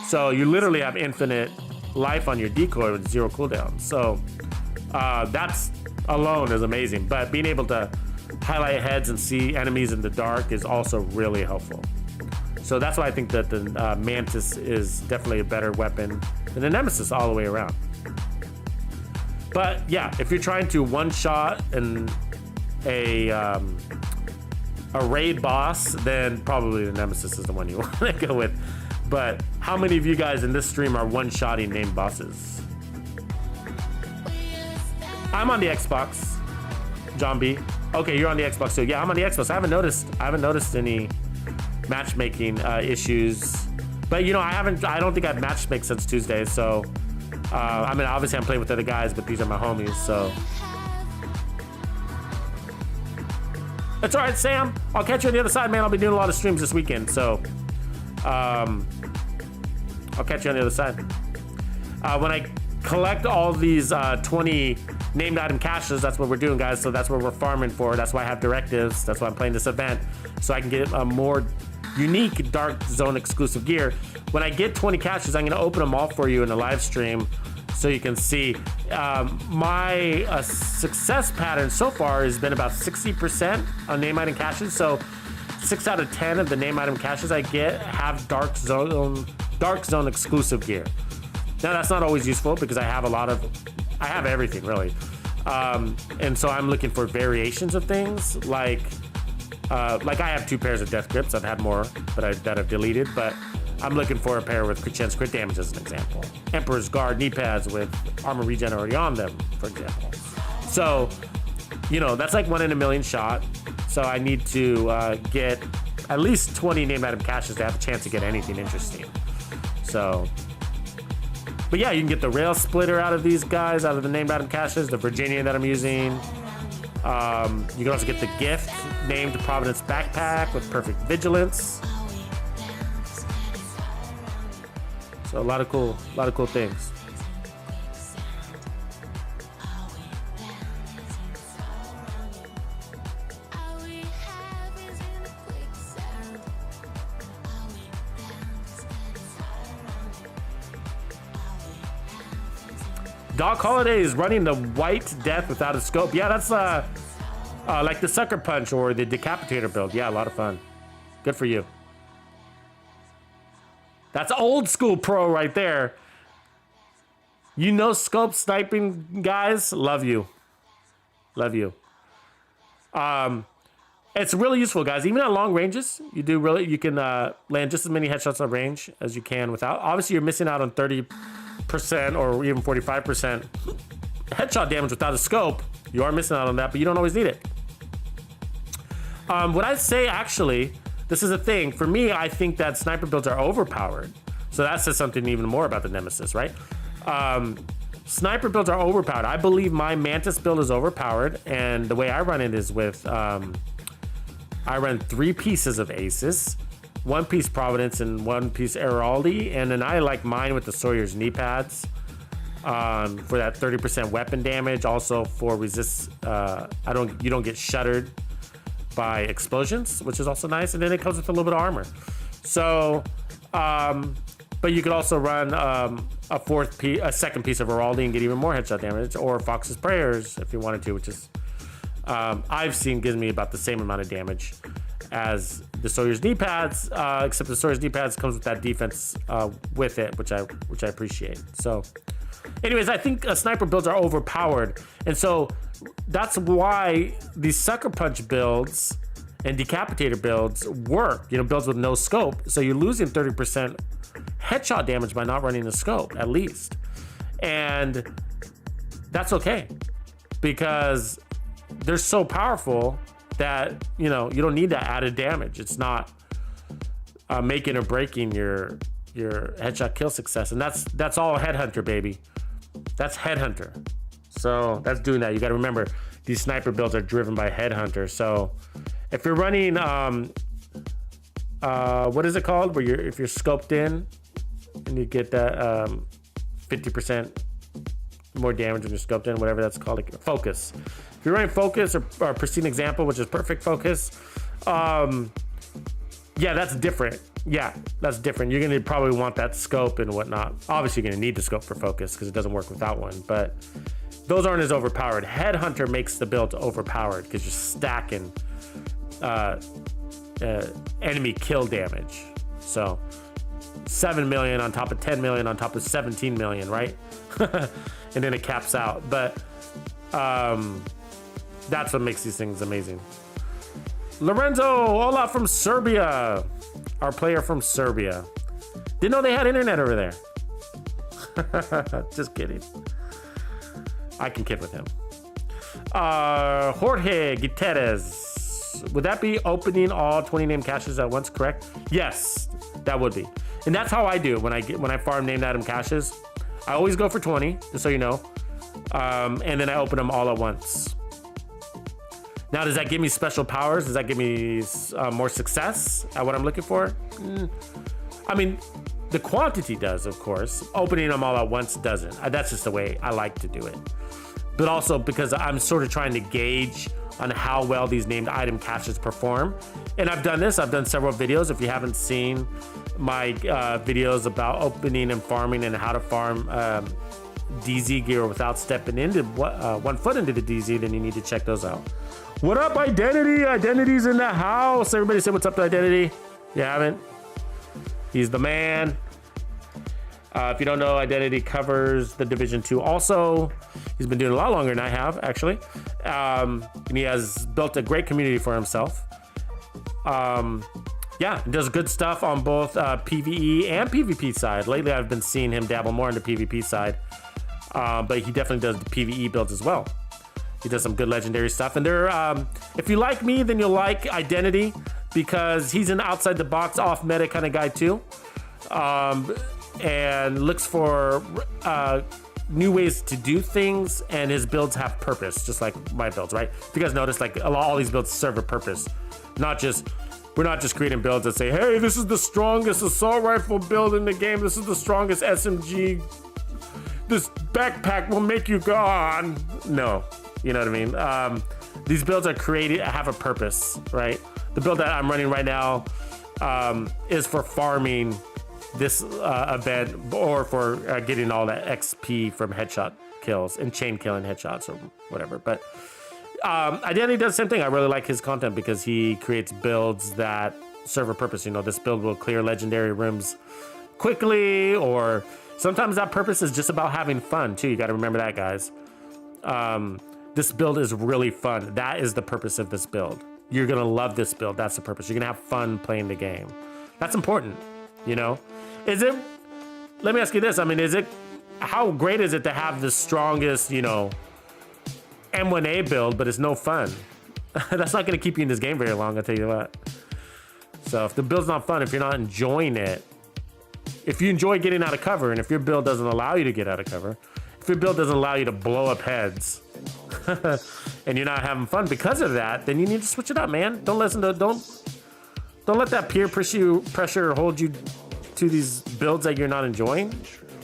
Speaker 1: So you literally have infinite life on your decoy with 0 cooldown. So that's alone is amazing. But being able to highlight heads and see enemies in the dark is also really helpful. So that's why I think that the Mantis is definitely a better weapon than the Nemesis all the way around. But yeah, if you're trying to one-shot a raid boss, then probably the Nemesis is the one you want to go with. But how many of you guys in this stream are one-shotting named bosses? I'm on the Xbox, John B. Okay, you're on the Xbox too. Yeah, I'm on the Xbox. I haven't noticed any matchmaking issues. But you know, I don't think I've matchmaked since Tuesday. So, I mean, obviously I'm playing with other guys, but these are my homies. So, it's all right, Sam. I'll catch you on the other side, man. I'll be doing a lot of streams this weekend. So, I'll catch you on the other side. When I collect all these 20 named item caches, that's what we're doing, guys. So that's what we're farming for. That's why I have directives. That's why I'm playing this event, so I can get a more unique Dark Zone exclusive gear. When I get 20 caches, I'm going to open them all for you in a live stream so you can see. My success pattern so far has been about 60% on name item caches. So 6 out of 10 of the name item caches I get have Dark Zone exclusive gear. Now that's not always useful because I have everything really. And so I'm looking for variations of things like I have 2 pairs of death grips. I've had more that I've deleted, but I'm looking for a pair with chance crit damage as an example. Emperor's Guard knee pads with armor regen already on them, for example. So, you know, that's like 1 in a million shot. So I need to get at least 20 name item caches to have a chance to get anything interesting. So, but yeah, you can get the rail splitter out of these guys, out of the named item caches, the Virginian that I'm using. You can also get the gift named Providence backpack with perfect vigilance. So a lot of cool things. Doc Holiday is running the White Death without a scope. Yeah, that's like the Sucker Punch or the Decapitator build. Yeah, a lot of fun. Good for you. That's old school pro right there. You know scope sniping, guys. Love you. Love you. It's really useful, guys. Even at long ranges, you can land just as many headshots on range as you can without. Obviously, you're missing out on 30% or even 45% headshot damage without a scope. You are missing out on that, but you don't always need it. What I say, actually, this is a thing. For me, I think that sniper builds are overpowered. So that says something even more about the Nemesis, right? Sniper builds are overpowered. I believe my Mantis build is overpowered, and the way I run it is with, I run 3 pieces of Aces, 1 piece Providence, and 1 piece Araldi, and then I like mine with the Sawyer's knee pads for that 30% weapon damage. Also for resist, you don't get shuttered by explosions, which is also nice, and then it comes with a little bit of armor. So, but you could also run a second piece of Araldi and get even more headshot damage, or Fox's Prayers if you wanted to, which is I've seen gives me about the same amount of damage as the Sawyer's knee pads, except the Sawyer's knee pads comes with that defense with it, which I appreciate. So, anyways, I think sniper builds are overpowered, and so that's why these Sucker Punch builds and Decapitator builds work. You know, builds with no scope, so you're losing 30% headshot damage by not running the scope at least, and that's okay because they're so powerful that you don't need that added damage. It's not making or breaking your headshot kill success, and that's all Headhunter, baby. That's Headhunter. So that's doing that. You got to remember these sniper builds are driven by Headhunter. So if you're running what is it called, where if you're scoped in and you get that 50% more damage when you're scoped in, whatever that's called, like focus. If you're running focus or pristine example, which is perfect focus, yeah, that's different. Yeah, that's different. You're gonna probably want that scope and whatnot. Obviously, you're gonna need the scope for focus because it doesn't work without one. But those aren't as overpowered. Headhunter makes the build overpowered because you're stacking enemy kill damage So 7 million on top of 10 million on top of 17 million, right? And then it caps out. But that's what makes these things amazing. Lorenzo, hola from Serbia. Our player from Serbia. Didn't know they had internet over there. Just kidding. I can kid with him. Jorge Gutierrez. Would that be opening all 20 name caches at once, correct? Yes, that would be. And that's how I do it when I farm named item caches. I always go for 20, just so you know. And then I open them all at once. Now, does that give me special powers? Does that give me more success at what I'm looking for? I mean, the quantity does, of course. Opening them all at once doesn't. That's just the way I like to do it. But also because I'm sort of trying to gauge on how well these named item caches perform. And I've done this. I've done several videos. If you haven't seen my videos about opening and farming and how to farm DZ gear without stepping into 1 foot into the DZ, then you need to check those out. What up, Identity? Identity's in the house. Everybody say what's up to Identity. You haven't? He's the man. If you don't know, Identity covers the Division 2 also. He's been doing it a lot longer than I have, actually. And he has built a great community for himself. Yeah, he does good stuff on both PvE and PvP side. Lately, I've been seeing him dabble more into PvP side. But he definitely does the PvE builds as well. He does some good legendary stuff. And they're, if you like me, then you'll like Identity, because he's an outside the box, off meta kind of guy too. And looks for new ways to do things, and his builds have purpose, just like my builds, right? If you guys notice, like all these builds serve a purpose. We're not just creating builds that say, hey, this is the strongest assault rifle build in the game. This is the strongest SMG. This backpack will make you gone. No, you know what I mean? These builds are created, have a purpose, right? The build that I'm running right now is for farming this event, or for getting all that XP from headshot kills and chain killing headshots or whatever. But Identity does the same thing. I really like his content because he creates builds that serve a purpose. You know, this build will clear legendary rooms quickly, or sometimes that purpose is just about having fun too. You got to remember that, guys. This build is really fun. That is the purpose of this build. You're gonna love this build. That's the purpose. You're gonna have fun playing the game. That's important, you know? Is it, let me ask you this. I mean, how great is it to have the strongest, you know, M1A build, but it's no fun? That's not gonna keep you in this game very long, I'll tell you what. So if the build's not fun, if you're not enjoying it, if you enjoy getting out of cover, and if your build doesn't allow you to get out of cover, if your build doesn't allow you to blow up heads, and you're not having fun because of that, then you need to switch it up, man. Don't let that peer pressure hold you to these builds that you're not enjoying.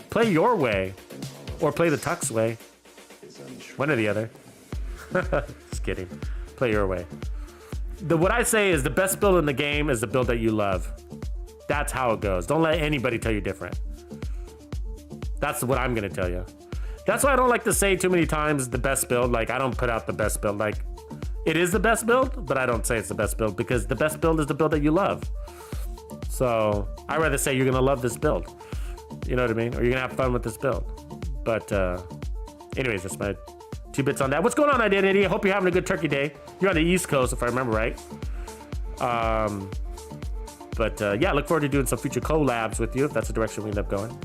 Speaker 1: Play your way, or play the Tux way. One or the other. Just kidding. Play your way. What I say is the best build in the game is the build that you love. That's how it goes. Don't let anybody tell you different. That's what I'm gonna tell you. That's why I don't like to say too many times the best build. Like, I don't put out the best build. Like, it is the best build, but I don't say it's the best build, because the best build is the build that you love. So I'd rather say you're gonna love this build. You know what I mean? Or you're gonna have fun with this build. But anyways, that's my 2 bits on that. What's going on, Identity? I hope you're having a good turkey day. You're on the East Coast, if I remember right. But yeah, I look forward to doing some future collabs with you, if that's the direction we end up going.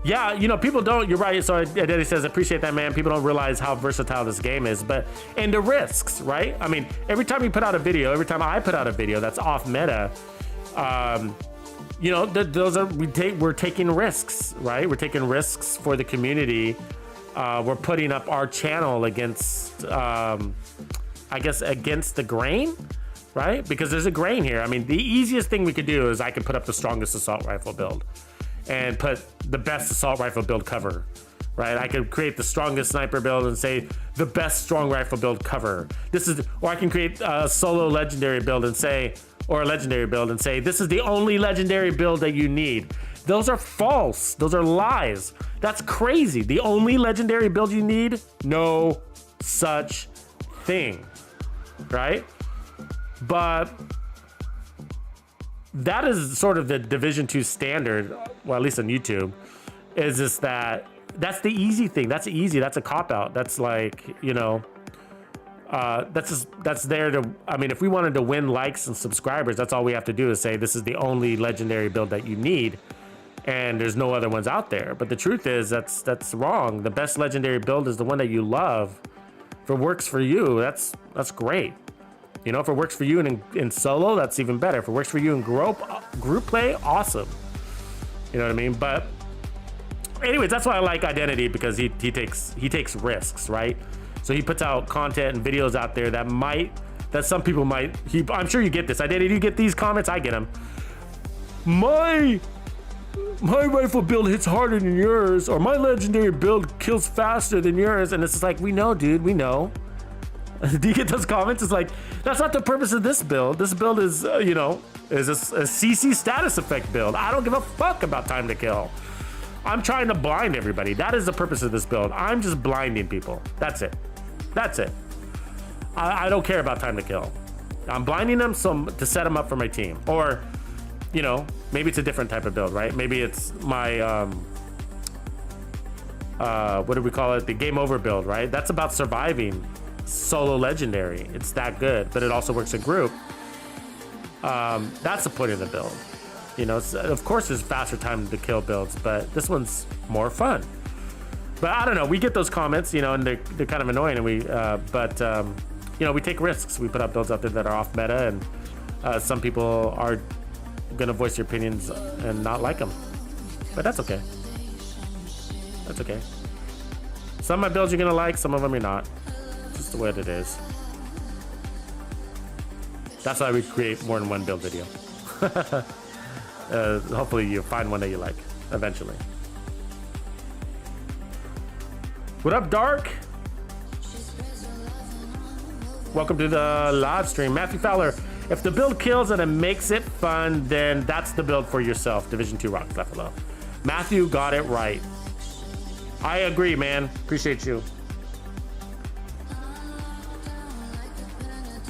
Speaker 1: Yeah, you know, people don't, you're right. So Identity says, appreciate that, man. People don't realize how versatile this game is, and the risks, right? I mean, every time you put out a video, every time I put out a video that's off meta, you know, we're taking risks, right? We're taking risks for the community. We're putting up our channel against, I guess, against the grain, right? Because there's a grain here. I mean, the easiest thing we could do is I could put up the strongest assault rifle build and put the best assault rifle build cover, right? I could create the strongest sniper build and say the best strong rifle build cover. Or I can create a solo legendary build and say, or a legendary build and say, this is the only legendary build that you need. Those are false. Those are lies. That's crazy. The only legendary build you need? No such thing, right? But that is sort of the Division 2 standard, well, at least on YouTube, is just that's the easy thing. That's easy. That's a cop-out. That's like, you know, that's there to, I mean, if we wanted to win likes and subscribers, that's all we have to do is say this is the only legendary build that you need, and there's no other ones out there. But the truth is that's wrong. The best legendary build is the one that you love. If it works for you, that's great. You know, if it works for you in solo, that's even better. If it works for you in group play, awesome. You know what I mean? But anyways, that's why I like Identity, because he takes risks, right? So he puts out content and videos out there that some people might. I'm sure you get this. Identity, you get these comments. I get them. My rifle build hits harder than yours, or my legendary build kills faster than yours, and it's just like, we know, dude. We know. Do you get those comments? It's like, that's not the purpose of this build. This build is, you know, is a CC status effect build. I don't give a fuck about time to kill. I'm trying to blind everybody. That is the purpose of this build. I'm just blinding people. That's it. That's it. I don't care about time to kill. I'm blinding them to set them up for my team. Or, you know, maybe it's a different type of build, right? Maybe it's my, what do we call it? The game over build, right? That's about surviving solo legendary. It's that good, but it also works in group. That's the point of the build. You know, of course there's faster time to kill builds, but this one's more fun. But I don't know, we get those comments, you know, and they're kind of annoying, and you know, we take risks. We put out builds out there that are off meta, and some people are gonna voice their opinions and not like them, but that's okay. That's okay. Some of my builds you're gonna like, some of them you're not. Just the way that it is. That's why we create more than one build video. Hopefully you find one that you like eventually. What up, Dark? Welcome to the live stream. Matthew Fowler, if the build kills and it makes it fun, then that's the build for yourself. Division 2 Rock Buffalo. Matthew got it right. I agree, man. Appreciate you.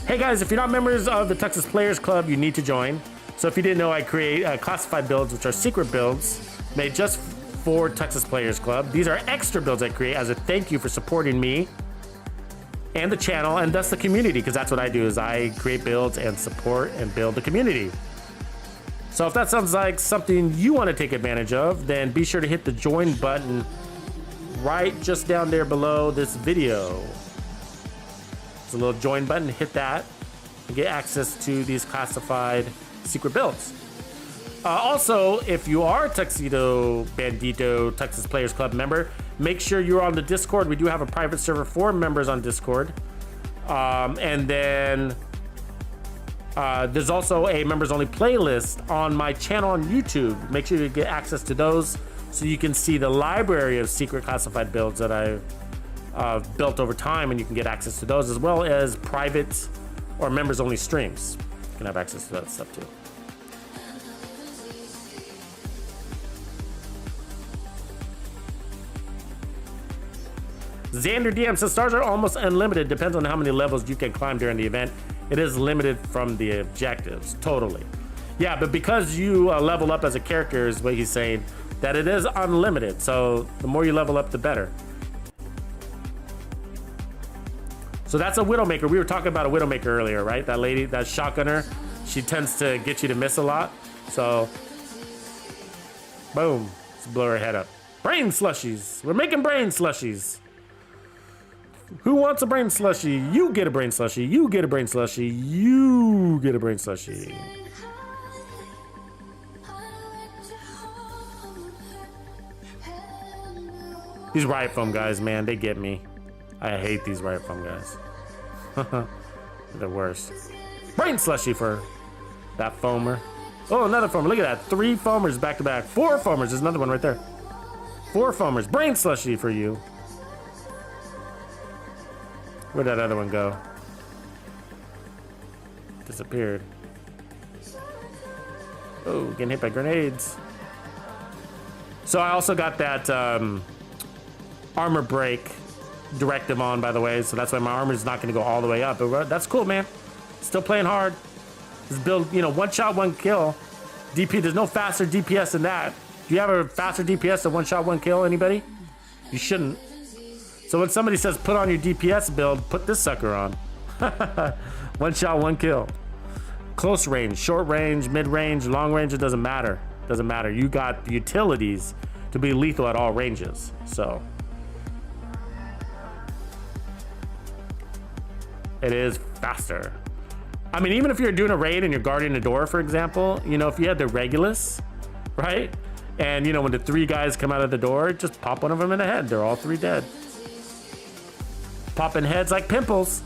Speaker 1: Hey guys, if you're not members of the Texas Players Club, you need to join. So if you didn't know, I create classified builds, which are secret builds made just for Texas Players Club. These are extra builds I create as a thank you for supporting me and the channel, and thus the community, because that's what I do, is I create builds and support and build the community. So if that sounds like something you want to take advantage of, then be sure to hit the join button right just down there below this video. A little join button, hit that and get access to these classified secret builds. Also, if you are a Tuxedo Bandito Texas Players Club member, make sure you're on the Discord. We do have a private server for members on Discord. And then there's also a members only playlist on my channel on YouTube. Make sure you get access to those so you can see the library of secret classified builds that I've built over time, and you can get access to those, as well as private or members only streams. You can have access to that stuff too. Xander DM says stars are almost unlimited. Depends on how many levels you can climb during the event. It is limited from the objectives. Totally. Yeah, but because you level up as a character, is what he's saying, that it is unlimited. So the more you level up, the better. So that's a Widowmaker. We were talking about a Widowmaker earlier, right? That lady, that shotgunner, she tends to get you to miss a lot. So, boom, let's blow her head up. Brain slushies. We're making brain slushies. Who wants a brain slushy? You get a brain slushy. You get a brain slushy. You get a brain slushy. These Riot Foam guys, man, they get me. I hate these Riot Foam guys. The worst. Brain slushy for that foamer. Oh, another foamer. Look at that. 3 foamers back to back. 4 foamers. There's another one right there. 4 foamers. Brain slushy for you. Where'd that other one go? Disappeared. Oh, getting hit by grenades. So I also got that armor break directive on, by the way, so that's why my armor is not going to go all the way up, but that's cool, man. Still playing hard. This build, you know, one shot, one kill. DP, there's no faster DPS than that. Do you have a faster DPS than one shot, one kill, anybody? You shouldn't. So when somebody says put on your DPS build, put this sucker on. One shot, one kill. Close range, short range, mid range, long range, it doesn't matter. Doesn't matter. You got the utilities to be lethal at all ranges. So it is faster. I mean, even if you're doing a raid and you're guarding a door, for example, you know, if you had the Regulus, right? And, you know, when the 3 guys come out of the door, just pop one of them in the head. They're all 3 dead. Popping heads like pimples.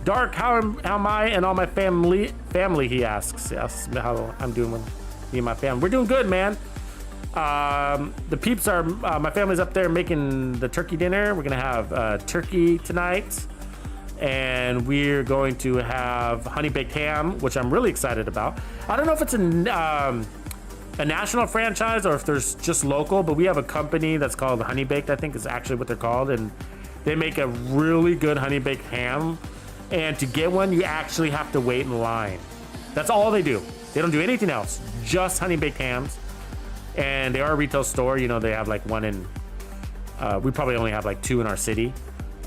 Speaker 1: Dark, how am I and all my family, he asks. Yes, how I'm doing with me and my family. We're doing good, man. The peeps are, my family's up there making the turkey dinner. We're gonna have turkey tonight, and we're going to have honey baked ham, which I'm really excited about. I don't know if it's a national franchise or if there's just local, but we have a company that's called Honey Baked, I think is actually what they're called, and they make a really good honey baked ham. And to get one, you actually have to wait in line. That's all they do. They don't do anything else, just honey baked hams. And they are a retail store. You know, they have like one in, we probably only have like 2 in our city.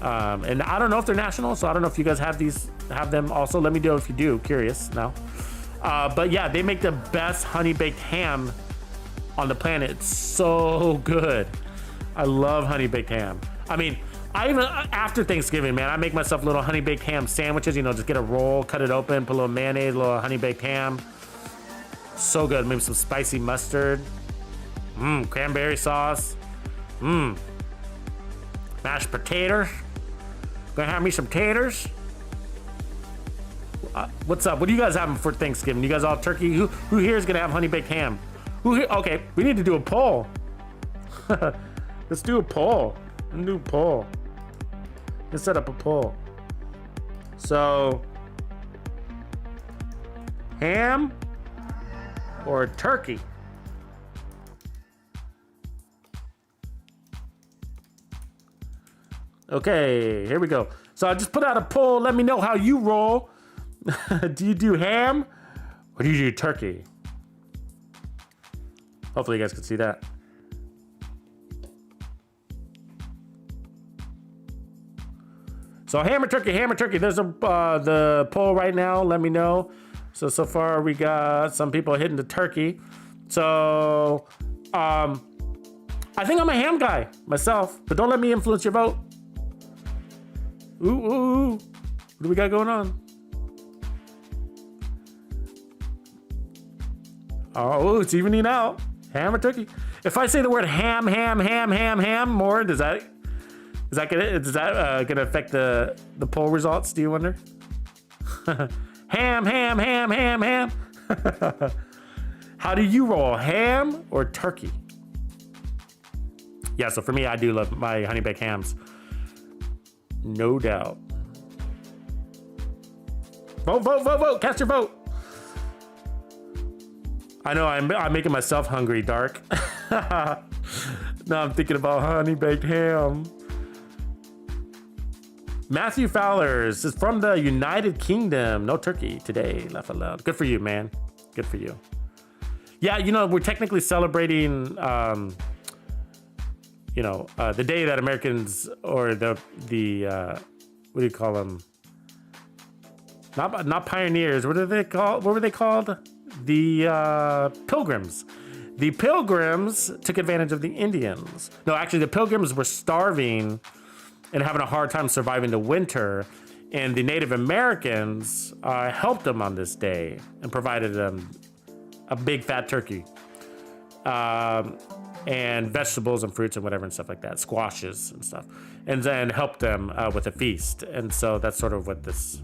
Speaker 1: And I don't know if they're national, so I don't know if you guys have them also. Let me know if you do, curious now. But yeah, they make the best honey baked ham on the planet. It's so good. I love honey baked ham. I mean, I even, after Thanksgiving, man, I make myself little honey baked ham sandwiches, you know, just get a roll, cut it open, put a little mayonnaise, a little honey baked ham. So good. Maybe some spicy mustard. Cranberry sauce. Mashed potatoes. Gonna have me some taters. What's up? What are you guys having for Thanksgiving? You guys all turkey? Who here is gonna have honey baked ham? Who here? Okay, we need to do a poll. Let's do a poll. A new poll. Let's set up a poll. So, ham or turkey? Okay, here we go. So I just put out a poll. Let me know how you roll. Do you do ham or do you do turkey? Hopefully you guys can see that. So ham or turkey, ham or turkey. There's the poll right now. Let me know. So far we got some people hitting the turkey. So I think I'm a ham guy myself, but don't let me influence your vote. Ooh. What do we got going on? Oh, it's evening out. Ham or turkey? If I say the word ham more, does that gonna affect the poll results? Do you wonder? Ham. How do you roll? Ham or turkey? Yeah, so for me, I do love my honey baked hams. No doubt. Vote. Cast your vote. I know I'm making myself hungry, Dark. Now I'm thinking about honey baked ham. Matthew Fowlers is from the United Kingdom. No turkey today, laugh out loud. Good for you, man. Good for you. Yeah, you know, we're technically celebrating, the day that Americans, or the what do you call them? Not pioneers. What are they called? What were they called? The Pilgrims. The Pilgrims took advantage of the Indians. No, actually, the Pilgrims were starving and having a hard time surviving the winter, and the Native Americans helped them on this day and provided them a big fat turkey, and vegetables and fruits and whatever and stuff like that, squashes and stuff, and then helped them with a feast. And so that's sort of what this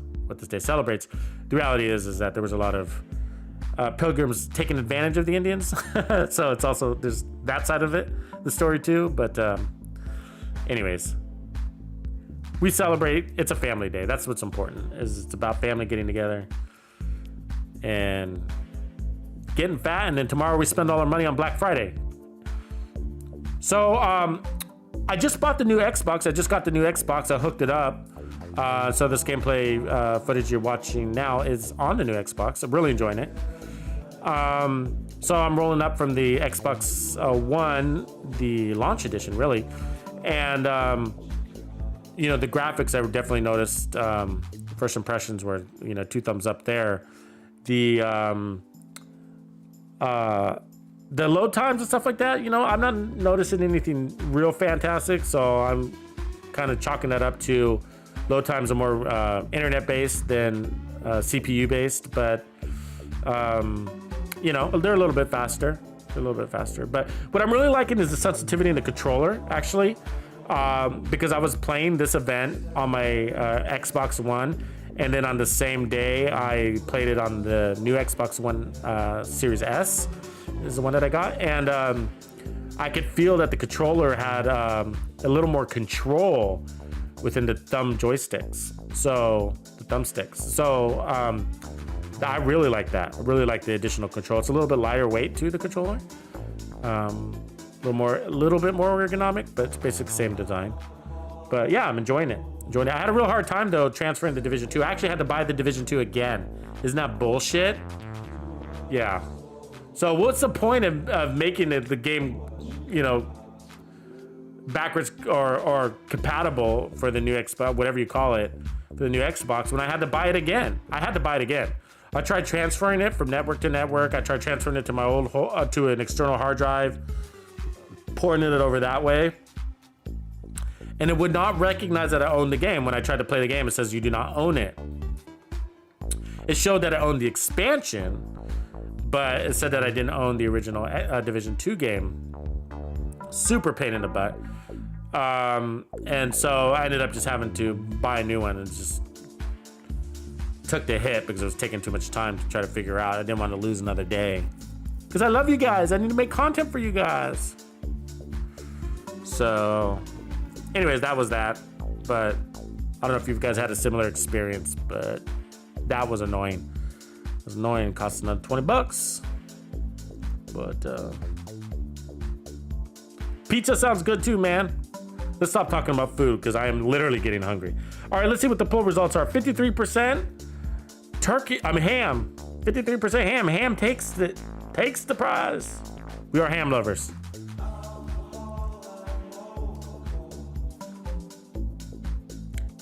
Speaker 1: day celebrates. The reality is that there was a lot of Pilgrims taking advantage of the Indians. So it's also, there's that side of it, the story too. But anyways, we celebrate. It's a family day. That's what's important. Is it's about family getting together and getting fat. And then tomorrow we spend all our money on Black Friday. So I just bought the new Xbox. I just got the new Xbox. I hooked it up. So this gameplay footage you're watching now is on the new Xbox. I'm really enjoying it. So I'm rolling up from the Xbox One, the launch edition, really. And, you know, the graphics I definitely noticed. First impressions were, you know, 2 thumbs up there. The load times and stuff like that, you know, I'm not noticing anything real fantastic. So I'm kind of chalking that up to load times are more internet-based than CPU-based. But, you know, they're a little bit faster. But what I'm really liking is the sensitivity in the controller, actually. Because I was playing this event on my Xbox One, and then on the same day I played it on the new Xbox One Series S, is the one that I got, and I could feel that the controller had a little more control within the thumbsticks. So I really like that. I really like the additional control. It's a little bit lighter weight to the controller. A little bit more ergonomic, but it's basically the same design. But yeah, I'm enjoying it. I had a real hard time though transferring the Division 2. I actually had to buy the Division 2 again. Isn't that bullshit? Yeah. So what's the point of making the game, you know, backwards or compatible for the new Xbox, whatever you call it, for the new Xbox, when I had to buy it again? I tried transferring it from network to network. I tried transferring it to my old to an external hard drive, pouring it over that way, and it would not recognize that I owned the game. When I tried to play the game, it says you do not own it. It showed that I owned the expansion, but it said that I didn't own the original Division 2 game. Super pain in the butt. And so I ended up just having to buy a new one, and just took the hit because it was taking too much time to try to figure out. I didn't want to lose another day because I love you guys. I need to make content for you guys. So anyways, that was that. But I don't know if you guys had a similar experience, but that was annoying. It was annoying. Cost another $20. But pizza sounds good too, man. Let's stop talking about food because I am literally getting hungry. All right, let's see what the poll results are. 53% turkey. Ham. 53% ham. Ham takes the prize. We are ham lovers.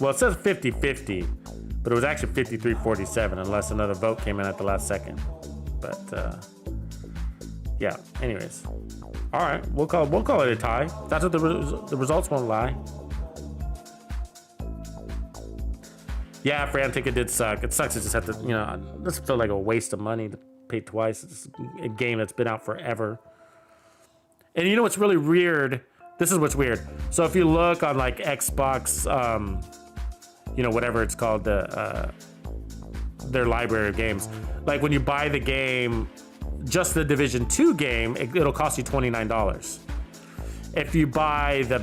Speaker 1: Well, it says 50-50, but it was actually 53-47 unless another vote came in at the last second. But yeah. Anyways, all right, we'll call it a tie. That's what the results won't lie. Yeah, Fran ticket did suck. It sucks to just have to, you know, this felt like a waste of money to pay twice. It's a game that's been out forever. And you know what's really weird? This is what's weird. So if you look on like Xbox, you know, whatever it's called, their library of games, like when you buy the game, just the Division 2 game, it'll cost you $29. If you buy the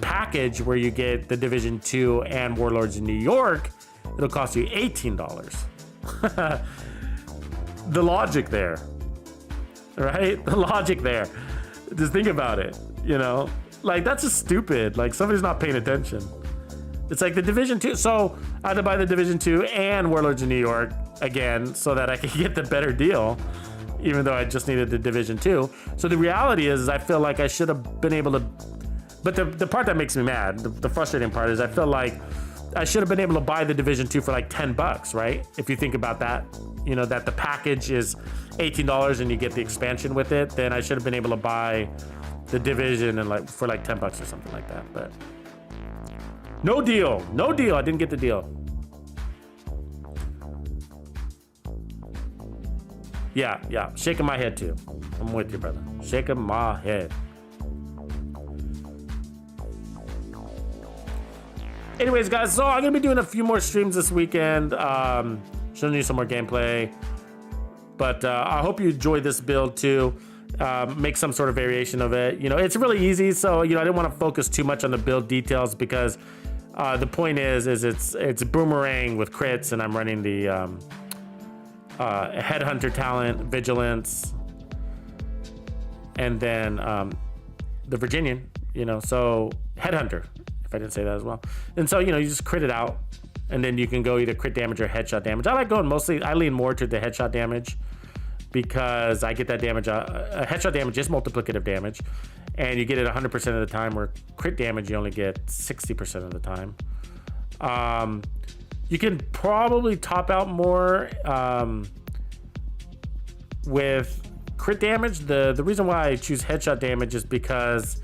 Speaker 1: package where you get the Division 2 and Warlords in New York, it'll cost you $18. The logic there, right? The logic there. Just think about it, you know? Like, that's just stupid. Like, somebody's not paying attention. It's like the Division 2. So I had to buy the Division 2 and Warlords in New York again so that I could get the better deal, even though I just needed the Division 2. So the reality is I feel like I should have been able to, but the part that makes me mad, the frustrating part, is I feel like I should have been able to buy the Division 2 for like $10, right? If you think about that, you know, that the package is $18 and you get the expansion with it, then I should have been able to buy the Division and for like $10 or something like that. But no deal. I didn't get the deal. Yeah, shaking my head too. I'm with you, brother. Shaking my head. Anyways, guys, so I'm gonna be doing a few more streams this weekend. Showing you some more gameplay. But I hope you enjoyed this build too. Make some sort of variation of it. You know, it's really easy, so you know I didn't want to focus too much on the build details because the point is it's boomerang with crits, and I'm running the headhunter talent, vigilance, and then the Virginian, you know, so headhunter, if I didn't say that as well. And so, you know, you just crit it out, and then you can go either crit damage or headshot damage. I like going mostly, I lean more to the headshot damage because I get that damage. Headshot damage is multiplicative damage, and you get it 100% of the time, where crit damage you only get 60% of the time. You can probably top out more with crit damage. The reason why I choose headshot damage is because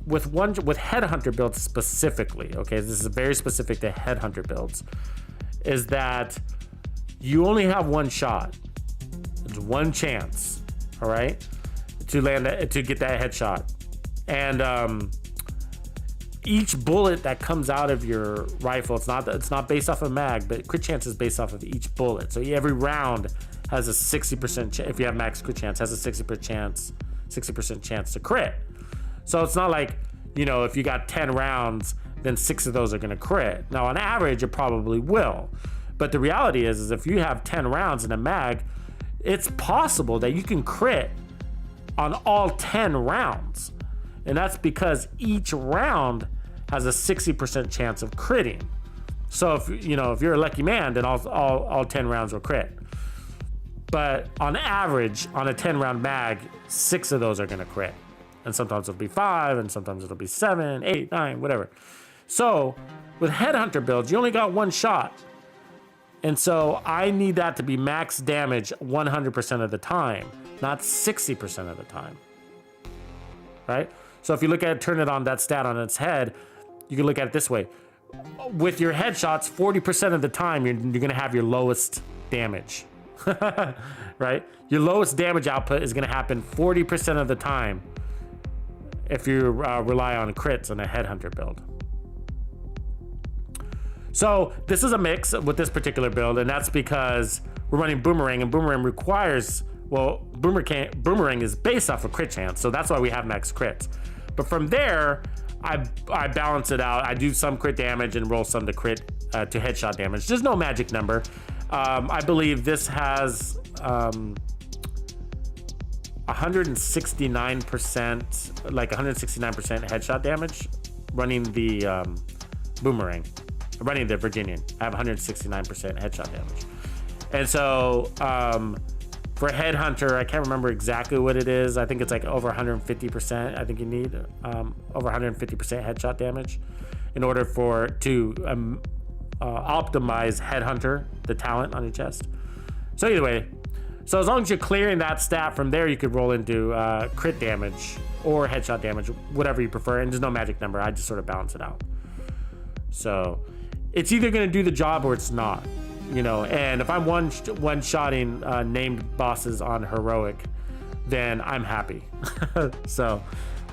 Speaker 1: with headhunter builds specifically, okay, this is very specific to headhunter builds, is that you only have one shot. It's one chance, all right, to land to get that headshot, and each bullet that comes out of your rifle, it's not based off of mag, but crit chance is based off of each bullet. So every round has a 60% if you have max crit chance, has a 60% chance to crit. So it's not like, you know, if you got 10 rounds, then 6 of those are gonna crit. Now on average, it probably will. But the reality is if you have 10 rounds in a mag, it's possible that you can crit on all 10 rounds. And that's because each round has a 60% chance of critting. So if you're a lucky man, then all 10 rounds will crit. But on average, on a 10 round mag, 6 of those are gonna crit. And sometimes it'll be 5, and sometimes it'll be 7, 8, 9, whatever. So with headhunter builds, you only got one shot. And so I need that to be max damage 100% of the time, not 60% of the time, right? So if you look at it, turn it on that stat on its head, you can look at it this way. With your headshots, 40% of the time, you're gonna have your lowest damage, right? Your lowest damage output is gonna happen 40% of the time if you rely on crits on a headhunter build. So this is a mix with this particular build, and that's because we're running boomerang, and boomerang requires, well, boomerang is based off of crit chance, so that's why we have max crits. But from there, I balance it out. I do some crit damage and roll some to crit to headshot damage. There's no magic number. I believe this has 169%, like 169% headshot damage running the boomerang, running the Virginian. I have 169% headshot damage. And so for Headhunter, I can't remember exactly what it is. I think it's like over 150%. I think you need over 150% headshot damage in order to optimize Headhunter, the talent on your chest. So either way, so as long as you're clearing that stat from there, you could roll into crit damage or headshot damage, whatever you prefer. And there's no magic number. I just sort of balance it out. So it's either going to do the job or it's not. You know, and if I'm one-shotting named bosses on heroic, then I'm happy. So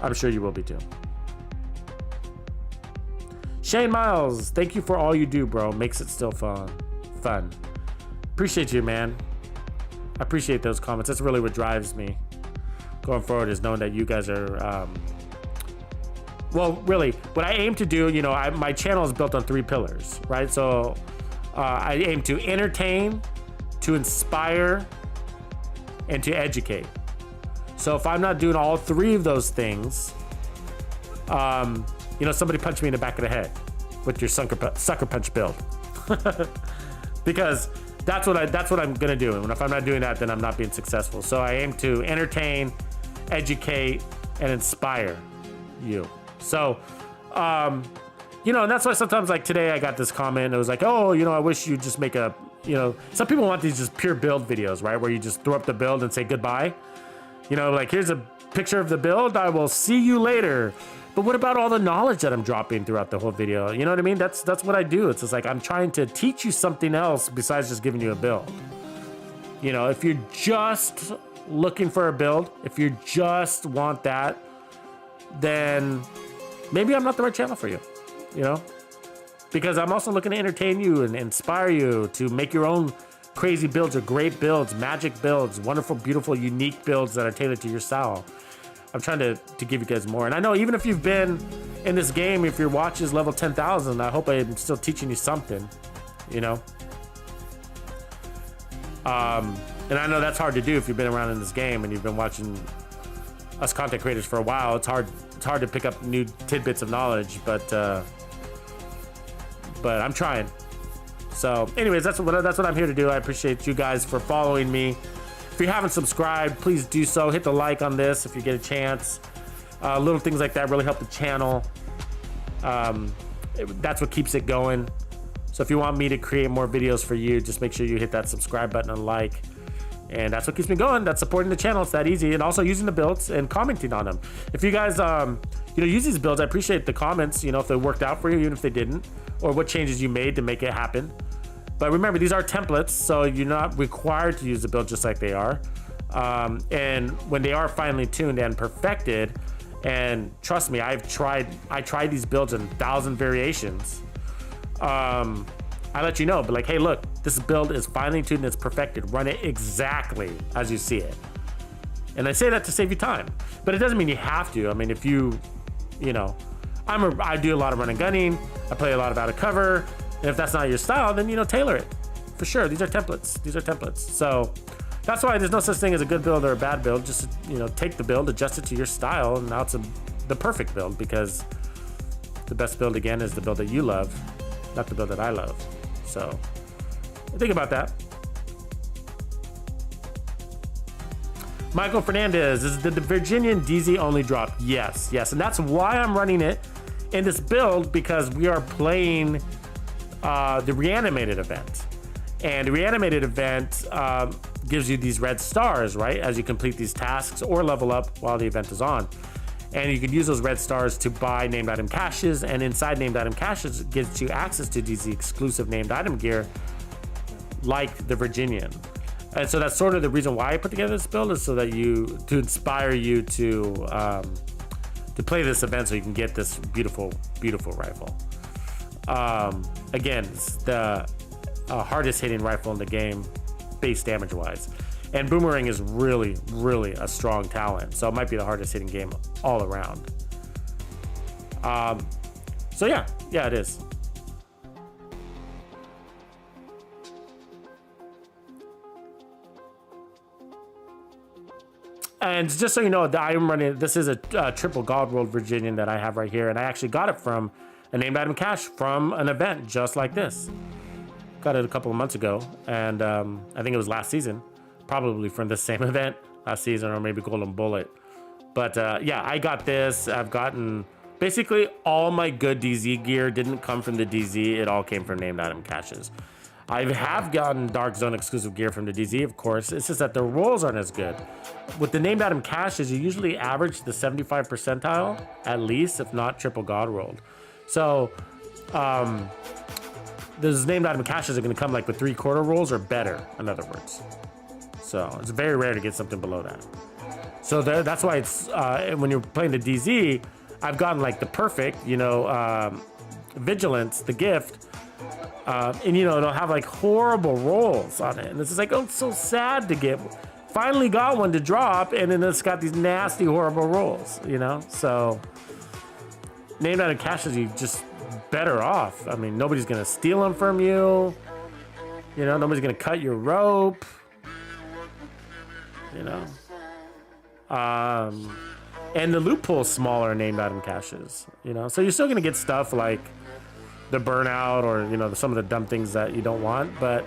Speaker 1: I'm sure you will be too. Shane Miles, thank you for all you do, bro. Makes it still fun. Appreciate you, man. I appreciate those comments. That's really what drives me going forward, is knowing that you guys are well, really what I aim to do, you know, my channel is built on 3 pillars, right? So I aim to entertain, to inspire, and to educate. So if I'm not doing all 3 of those things, you know, somebody punch me in the back of the head with your sucker punch build, because that's what I'm gonna do. And if I'm not doing that, then I'm not being successful. So I aim to entertain, educate, and inspire you. So, you know, and that's why sometimes, like today, I got this comment. It was like, oh, you know, I wish you'd just make a, you know, some people want these just pure build videos, right? Where you just throw up the build and say goodbye. You know, like, here's a picture of the build. I will see you later. But what about all the knowledge that I'm dropping throughout the whole video? You know what I mean? That's what I do. It's just like I'm trying to teach you something else besides just giving you a build. You know, if you're just looking for a build, if you just want that, then maybe I'm not the right channel for you. You know, because I'm also looking to entertain you and inspire you to make your own crazy builds or great builds, magic builds, wonderful, beautiful, unique builds that are tailored to your style. I'm trying to give you guys more. And I know even if you've been in this game, if your watch is level 10,000, I hope I'm still teaching you something, you know? And I know that's hard to do if you've been around in this game and you've been watching us content creators for a while, it's hard to pick up new tidbits of knowledge, but I'm trying. So anyways, that's what I'm here to do. I appreciate you guys for following me. If you haven't subscribed, please do so. Hit the like on this if you get a chance. Little things like that really help the channel. That's what keeps it going. So if you want me to create more videos for you, just make sure you hit that subscribe button and like. And that's what keeps me going. That's supporting the channel. It's that easy. And also using the builds and commenting on them. If you guys, use these builds, I appreciate the comments, if they worked out for you, even if they didn't, or what changes you made to make it happen. But remember, these are templates, so you're not required to use the build just like they are. And when they are finely tuned and perfected, and trust me, I tried these builds in 1,000 variations. I let you know, but like, hey, look, this build is finely tuned and it's perfected. Run it exactly as you see it. And I say that to save you time, but it doesn't mean you have to. I mean, if I do a lot of run and gunning. I play a lot of out of cover. And if that's not your style, then, tailor it for sure. These are templates. So that's why there's no such thing as a good build or a bad build. Just, take the build, adjust it to your style. And now it's the perfect build, because the best build, again, is the build that you love, not the build that I love. So think about that. Michael Fernandez, is the Virginian DZ only drop? Yes. And that's why I'm running it in this build, because we are playing the reanimated event. And the reanimated event gives you these red stars, right? As you complete these tasks or level up while the event is on. And you can use those red stars to buy named item caches, and inside named item caches gives you access to DZ exclusive named item gear like the Virginian. And so that's sort of the reason why I put together this build, is so that to inspire you to play this event, so you can get this beautiful rifle. Again, it's the hardest hitting rifle in the game, base damage wise. And Boomerang is really, really a strong talent. So it might be the hardest hitting game all around. So yeah, it is. And just so you know, I'm running, this is a triple God World Virginian that I have right here. And I actually got it from a named item cache from an event just like this. Got it a couple of months ago. And I think it was last season. Probably from the same event last season, or maybe Golden Bullet. But yeah, I got this. I've gotten basically all my good DZ gear didn't come from the DZ. It all came from named item caches. I have gotten Dark Zone exclusive gear from the DZ, of course. It's just that the rolls aren't as good. With the named item caches, you usually average the 75 percentile at least, if not triple God rolled. So those named item caches are going to come like with 3/4 rolls or better, in other words. So it's very rare to get something below that. So that's why it's when you're playing the DZ, I've gotten like the perfect, Vigilance, the gift, and it'll have like horrible rolls on it, and it's just like, oh, it's so sad to get. Finally got one to drop, and then it's got these nasty, horrible rolls, So named item caches, you just better off. I mean, nobody's gonna steal them from you. Nobody's gonna cut your rope. And the loot pool's smaller named item caches, so you're still gonna get stuff like the burnout or some of the dumb things that you don't want, but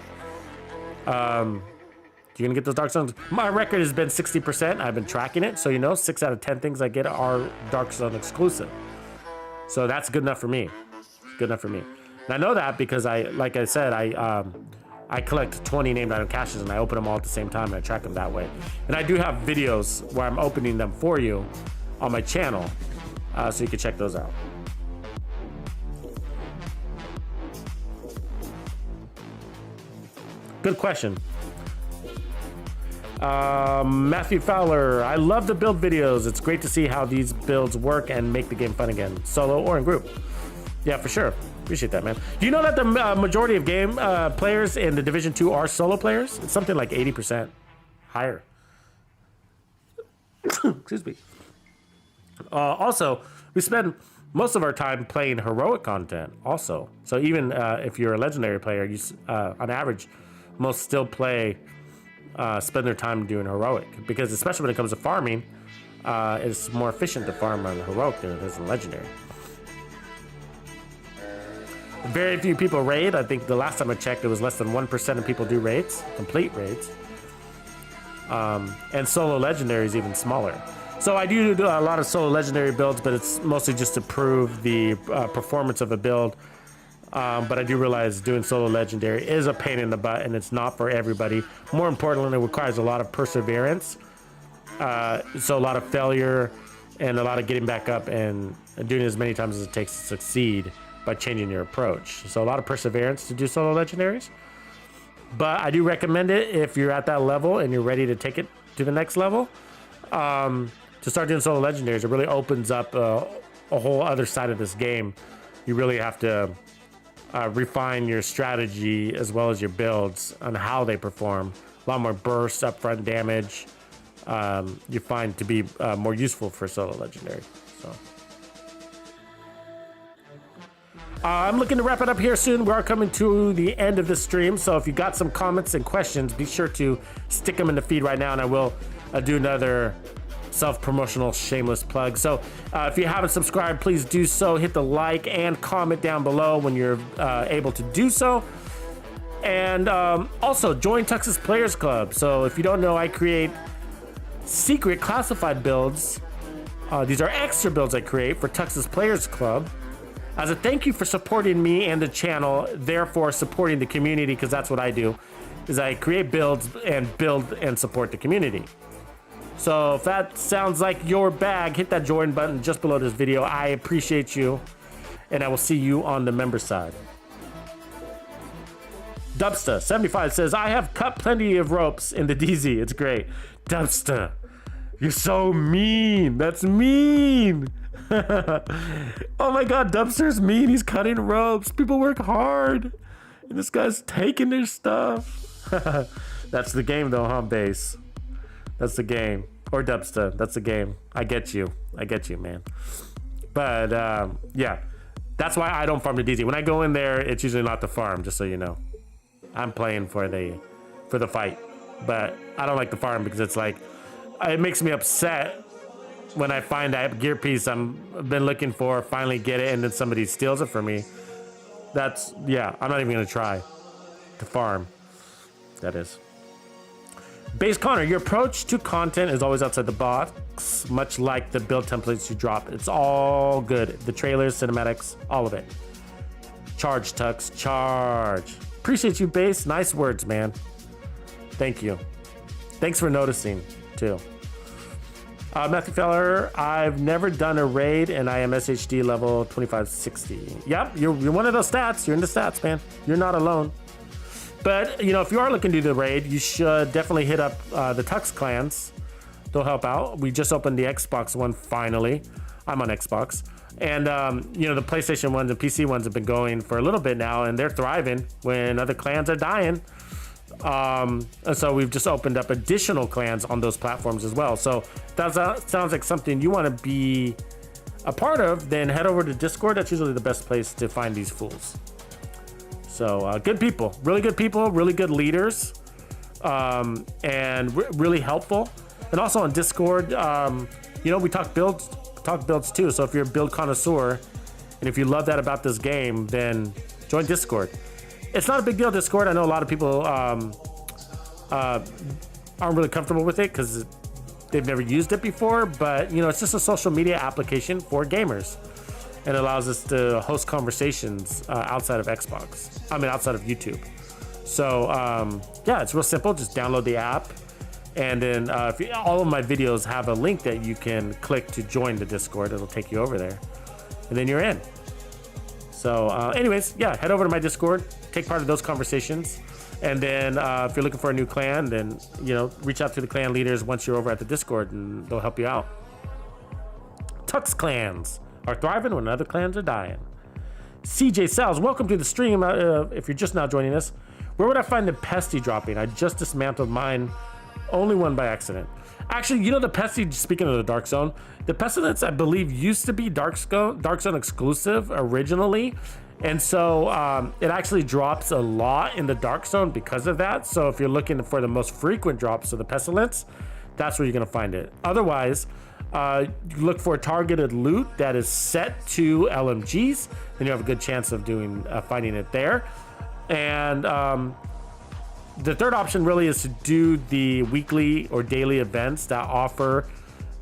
Speaker 1: you're gonna get those dark zones. My record has been 60%. I've been tracking it, so 6 out of 10 things I get are dark zone exclusive, so that's good enough for me. And I know that because like I said, I collect 20 named item caches and I open them all at the same time and I track them that way. And I do have videos where I'm opening them for you on my channel, so you can check those out. Good question. Matthew Fowler, I love the build videos. It's great to see how these builds work and make the game fun again, solo or in group. Yeah, for sure. Appreciate that, man. Do you know that the majority of game players in the Division 2 are solo players? It's something like 80% higher. Excuse me. Also, we spend most of our time playing heroic content also. So even if you're a legendary player, you on average, most still spend their time doing heroic. Because especially when it comes to farming, it's more efficient to farm on heroic than it is in legendary. Very few people raid. I think the last time I checked, it was less than 1% of people do raids, complete raids. And solo legendary is even smaller. So I do a lot of solo legendary builds, but it's mostly just to prove the performance of a build. But I do realize doing solo legendary is a pain in the butt, and it's not for everybody. More importantly, it requires a lot of perseverance. So a lot of failure and a lot of getting back up and doing it as many times as it takes to succeed by changing your approach. So a lot of perseverance to do solo legendaries. But I do recommend it if you're at that level and you're ready to take it to the next level. To start doing solo legendaries, it really opens up a whole other side of this game. You really have to refine your strategy as well as your builds on how they perform. A lot more burst, upfront damage. You find to be more useful for solo legendary. So I'm looking to wrap it up here soon. We are coming to the end of this stream, so if you got some comments and questions, be sure to stick them in the feed right now, and I will do another self-promotional shameless plug. So if you haven't subscribed, please do so. Hit the like and comment down below when you're able to do so. And also join Tux's Players Club. So if you don't know, I create secret classified builds. These are extra builds I create for Tux's Players Club as a thank you for supporting me and the channel, therefore supporting the community, because that's what I do, is I create builds and build and support the community. So if that sounds like your bag, hit that join button just below this video. I appreciate you, and I will see you on the member side. Dubsta75 says, I have cut plenty of ropes in the DZ. It's great. Dubsta, you're so mean. That's mean. Oh my god, Dubster's mean. He's cutting ropes. People work hard, and this guy's taking their stuff. That's the game though, huh, Base? That's the game. Or Dubsta, that's the game. I get you, man. But yeah, that's why I don't farm the DZ. When I go in there, it's usually not the farm, just so you know. I'm playing for the fight, but I don't like the farm because it's like, it makes me upset when I find that gear piece I've been looking for, finally get it, and then somebody steals it from me. That's, yeah, I'm not even gonna try to farm. That is. Base Connor, your approach to content is always outside the box, much like the build templates you drop. It's all good. The trailers, cinematics, all of it. Charge, Tux, charge. Appreciate you, Base. Nice words, man. Thank you. Thanks for noticing, too. Matthew Feller, I've never done a raid, and I am SHD level 2560. Yep, you're one of those stats. You're in the stats, man. You're not alone. But, you know, if you are looking to do the raid, you should definitely hit up the Tux clans. They'll help out. We just opened the Xbox one finally. I'm on Xbox. And, you know, the PlayStation ones and PC ones have been going for a little bit now, and they're thriving when other clans are dying. And so we've just opened up additional clans on those platforms as well. So that sounds like something you want to be a part of, then head over to Discord. That's usually the best place to find these fools. So good people, really good leaders, and really helpful. And also on Discord, you know, we talk builds too. So if you're a build connoisseur, and if you love that about this game, then join Discord. It's not a big deal, Discord. I know a lot of people aren't really comfortable with it because they've never used it before, but you know, it's just a social media application for gamers. And it allows us to host conversations outside of Xbox. I mean, outside of YouTube. So yeah, it's real simple. Just download the app. And then all of my videos have a link that you can click to join the Discord. It'll take you over there. And then you're in. So anyways, yeah, head over to my Discord. Take part of those conversations. And then if you're looking for a new clan, then, you know, reach out to the clan leaders once you're over at the Discord, and they'll help you out. Tux clans are thriving when other clans are dying. CJ Sal's, welcome to the stream. If you're just now joining us, where would I find the Pesty dropping? I just dismantled mine, only one by accident. Actually, you know, the Pesty, speaking of the Dark Zone, the Pestilence, I believe, used to be Dark Zone exclusive originally. And so it actually drops a lot in the Dark Zone because of that. So if you're looking for the most frequent drops of the Pestilence, that's where you're going to find it. Otherwise, You look for targeted loot that is set to LMGs, then you have a good chance of finding it there. And the third option really is to do the weekly or daily events that offer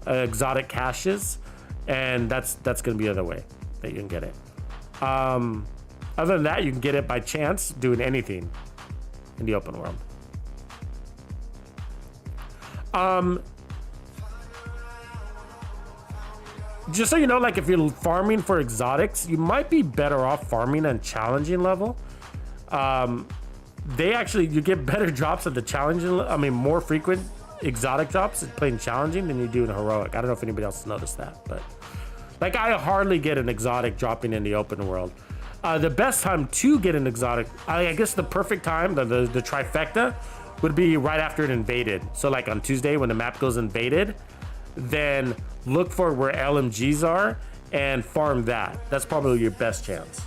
Speaker 1: exotic caches, and that's going to be the other way that you can get it. Other than that, you can get it by chance doing anything in the open world. Just so you know, like if you're farming for exotics, you might be better off farming on challenging level. You get better drops at the challenging, more frequent exotic drops playing challenging than you do in heroic. I don't know if anybody else has noticed that, but like I hardly get an exotic dropping in the open world. The best time to get an exotic, I guess the perfect time, the trifecta, would be right after it invaded. So like on Tuesday when the map goes invaded, then look for where LMGs are and farm that. That's probably your best chance.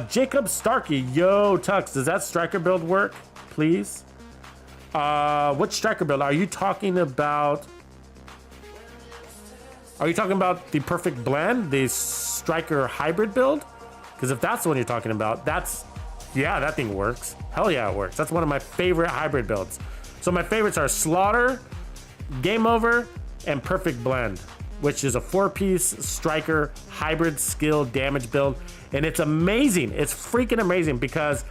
Speaker 1: Jacob Starkey, yo Tux, does that striker build work, please? What striker build are you talking about? Are you talking about the perfect blend, the striker hybrid build? Because if that's the one you're talking about, yeah, that thing works. Hell yeah, it works. That's one of my favorite hybrid builds. So my favorites are Slaughter, Game Over, and Perfect Blend, which is a 4-piece striker hybrid skill damage build. And it's amazing. It's freaking amazing because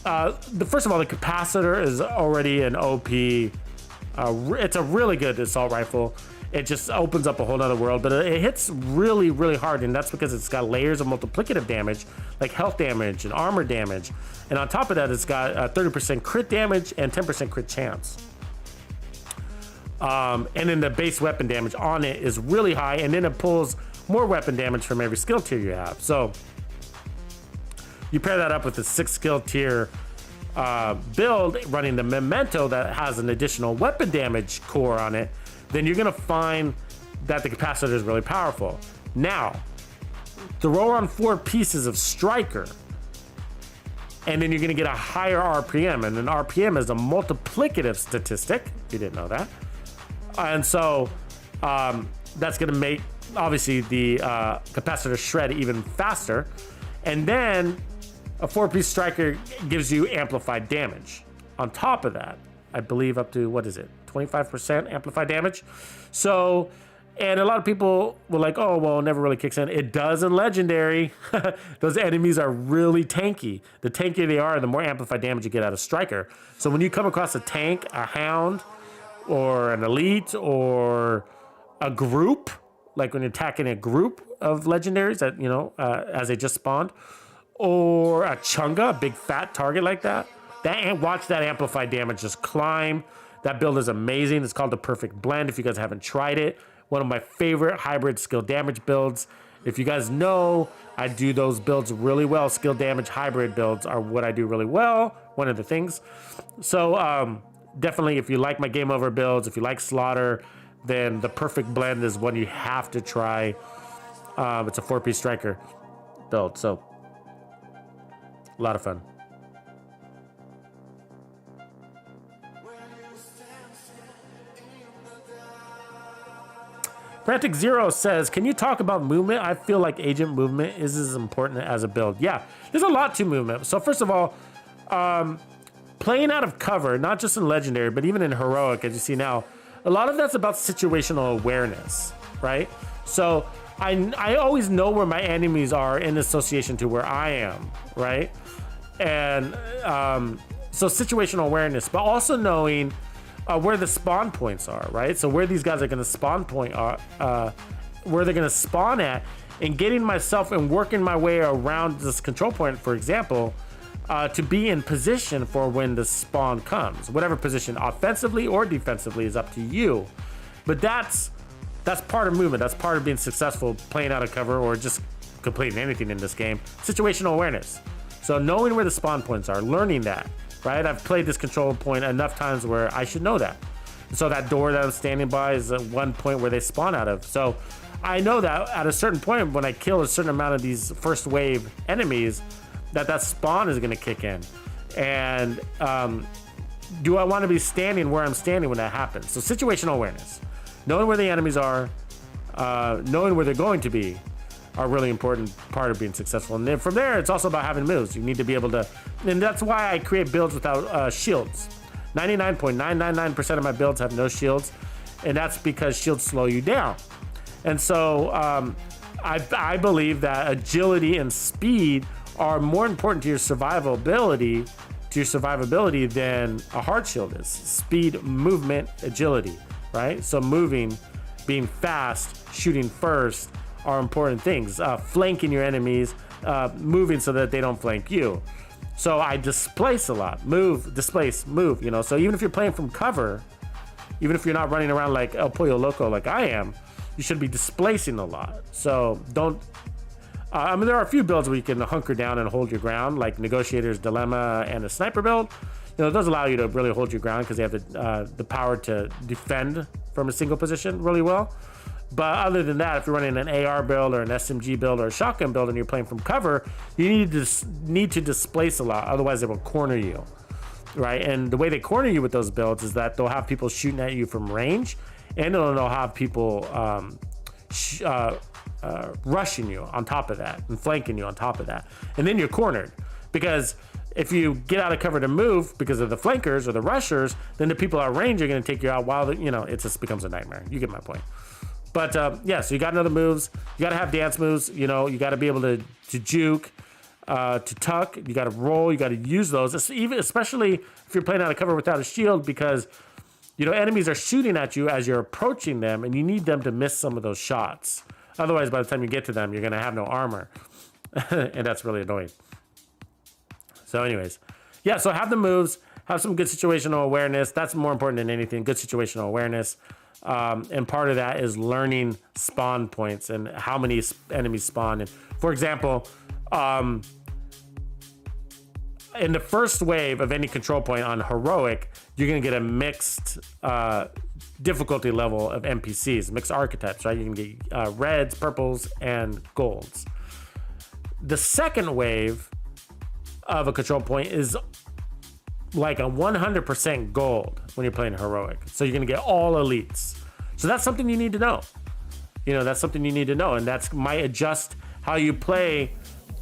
Speaker 1: first of all, the capacitor is already an OP. It's a really good assault rifle. It just opens up a whole nother world, but it hits really, really hard, and that's because it's got layers of multiplicative damage, like health damage and armor damage. And on top of that, it's got 30% crit damage and 10% crit chance. And then the base weapon damage on it is really high, and then it pulls more weapon damage from every skill tier you have. So you pair that up with the 6 skill tier build running the Memento that has an additional weapon damage core on it, then you're gonna find that the capacitor is really powerful. Now, throw on 4 pieces of striker, and then you're gonna get a higher RPM, and an RPM is a multiplicative statistic, if you didn't know that. And so that's gonna make, obviously, the capacitor shred even faster. And then a 4-piece striker gives you amplified damage. On top of that, I believe up to, 25% amplified damage. So, and a lot of people were like, oh, well, it never really kicks in. It does in Legendary. Those enemies are really tanky. The tankier they are, the more amplified damage you get out of Striker. So when you come across a tank, a Hound, or an Elite, or a group, like when you're attacking a group of Legendaries that, as they just spawned, or a Chunga, a big fat target like that, watch that amplified damage just climb. That build is amazing. It's called the Perfect Blend if you guys haven't tried it. One of my favorite hybrid skill damage builds. If you guys know, I do those builds really well. Skill damage hybrid builds are what I do really well. One of the things. So definitely if you like my Game Over builds, if you like Slaughter, then the Perfect Blend is one you have to try. It's a 4-piece striker build. So a lot of fun. Frantic Zero says, can you talk about movement? I feel like agent movement is as important as a build. Yeah, there's a lot to movement. So first of all, playing out of cover, not just in Legendary, but even in Heroic, as you see now, a lot of that's about situational awareness, right? So I always know where my enemies are in association to where I am, right? And so situational awareness, but also knowing where the spawn points are, right? So where these guys are going to spawn point are, where they're going to spawn at, and getting myself and working my way around this control point, for example, to be in position for when the spawn comes. Whatever position, offensively or defensively, is up to you. But that's part of movement. That's part of being successful playing out of cover or just completing anything in this game. Situational awareness. So knowing where the spawn points are, learning that. Right, I've played this control point enough times where I should know that. So that door that I'm standing by is at one point where they spawn out of. So I know that at a certain point when I kill a certain amount of these first wave enemies, that spawn is going to kick in. And do I want to be standing where I'm standing when that happens? So situational awareness, knowing where the enemies are, knowing where they're going to be, are really important part of being successful. And then from there, it's also about having moves. You need to be able to, and that's why I create builds without shields. 99.999% of my builds have no shields, and that's because shields slow you down. And so I believe that agility and speed are more important to your survivability than a hard shield is. Speed, movement, agility, right? So moving, being fast, shooting first are important things. Flanking your enemies, moving so that they don't flank you. So I displace a lot. Move, displace, move, you know. So even if you're playing from cover, even if you're not running around like El Pollo Loco like I am, you should be displacing a lot. So don't, I mean, there are a few builds where you can hunker down and hold your ground, like Negotiator's Dilemma and a Sniper build. You know, those allow you to really hold your ground because they have the power to defend from a single position really well. But other than that, if you're running an AR build or an SMG build or a shotgun build and you're playing from cover, you need to displace a lot. Otherwise, they will corner you, right? And the way they corner you with those builds is that they'll have people shooting at you from range, and they'll have people rushing you on top of that and flanking you on top of that. And then you're cornered because if you get out of cover to move because of the flankers or the rushers, then the people at range are going to take you out while, you know, it just becomes a nightmare. You get my point. But yeah, so you got another moves. You got to have dance moves. You know, you got to be able to juke, to tuck. You got to roll. You got to use those, especially if you're playing out of cover without a shield, because, you know, enemies are shooting at you as you're approaching them, and you need them to miss some of those shots. Otherwise, by the time you get to them, you're going to have no armor, and that's really annoying. So anyways, yeah, so have the moves, have some good situational awareness. That's more important than anything, good situational awareness. And part of that is learning spawn points and how many enemies spawn. And for example, in the first wave of any control point on heroic, you're going to get a mixed difficulty level of NPCs, mixed archetypes, right? You can get reds, purples, and golds. The second wave of a control point is like a 100% gold when you're playing heroic. So you're going to get all elites. So that's something you need to know. You know, that's something you need to know. And that's might adjust how you play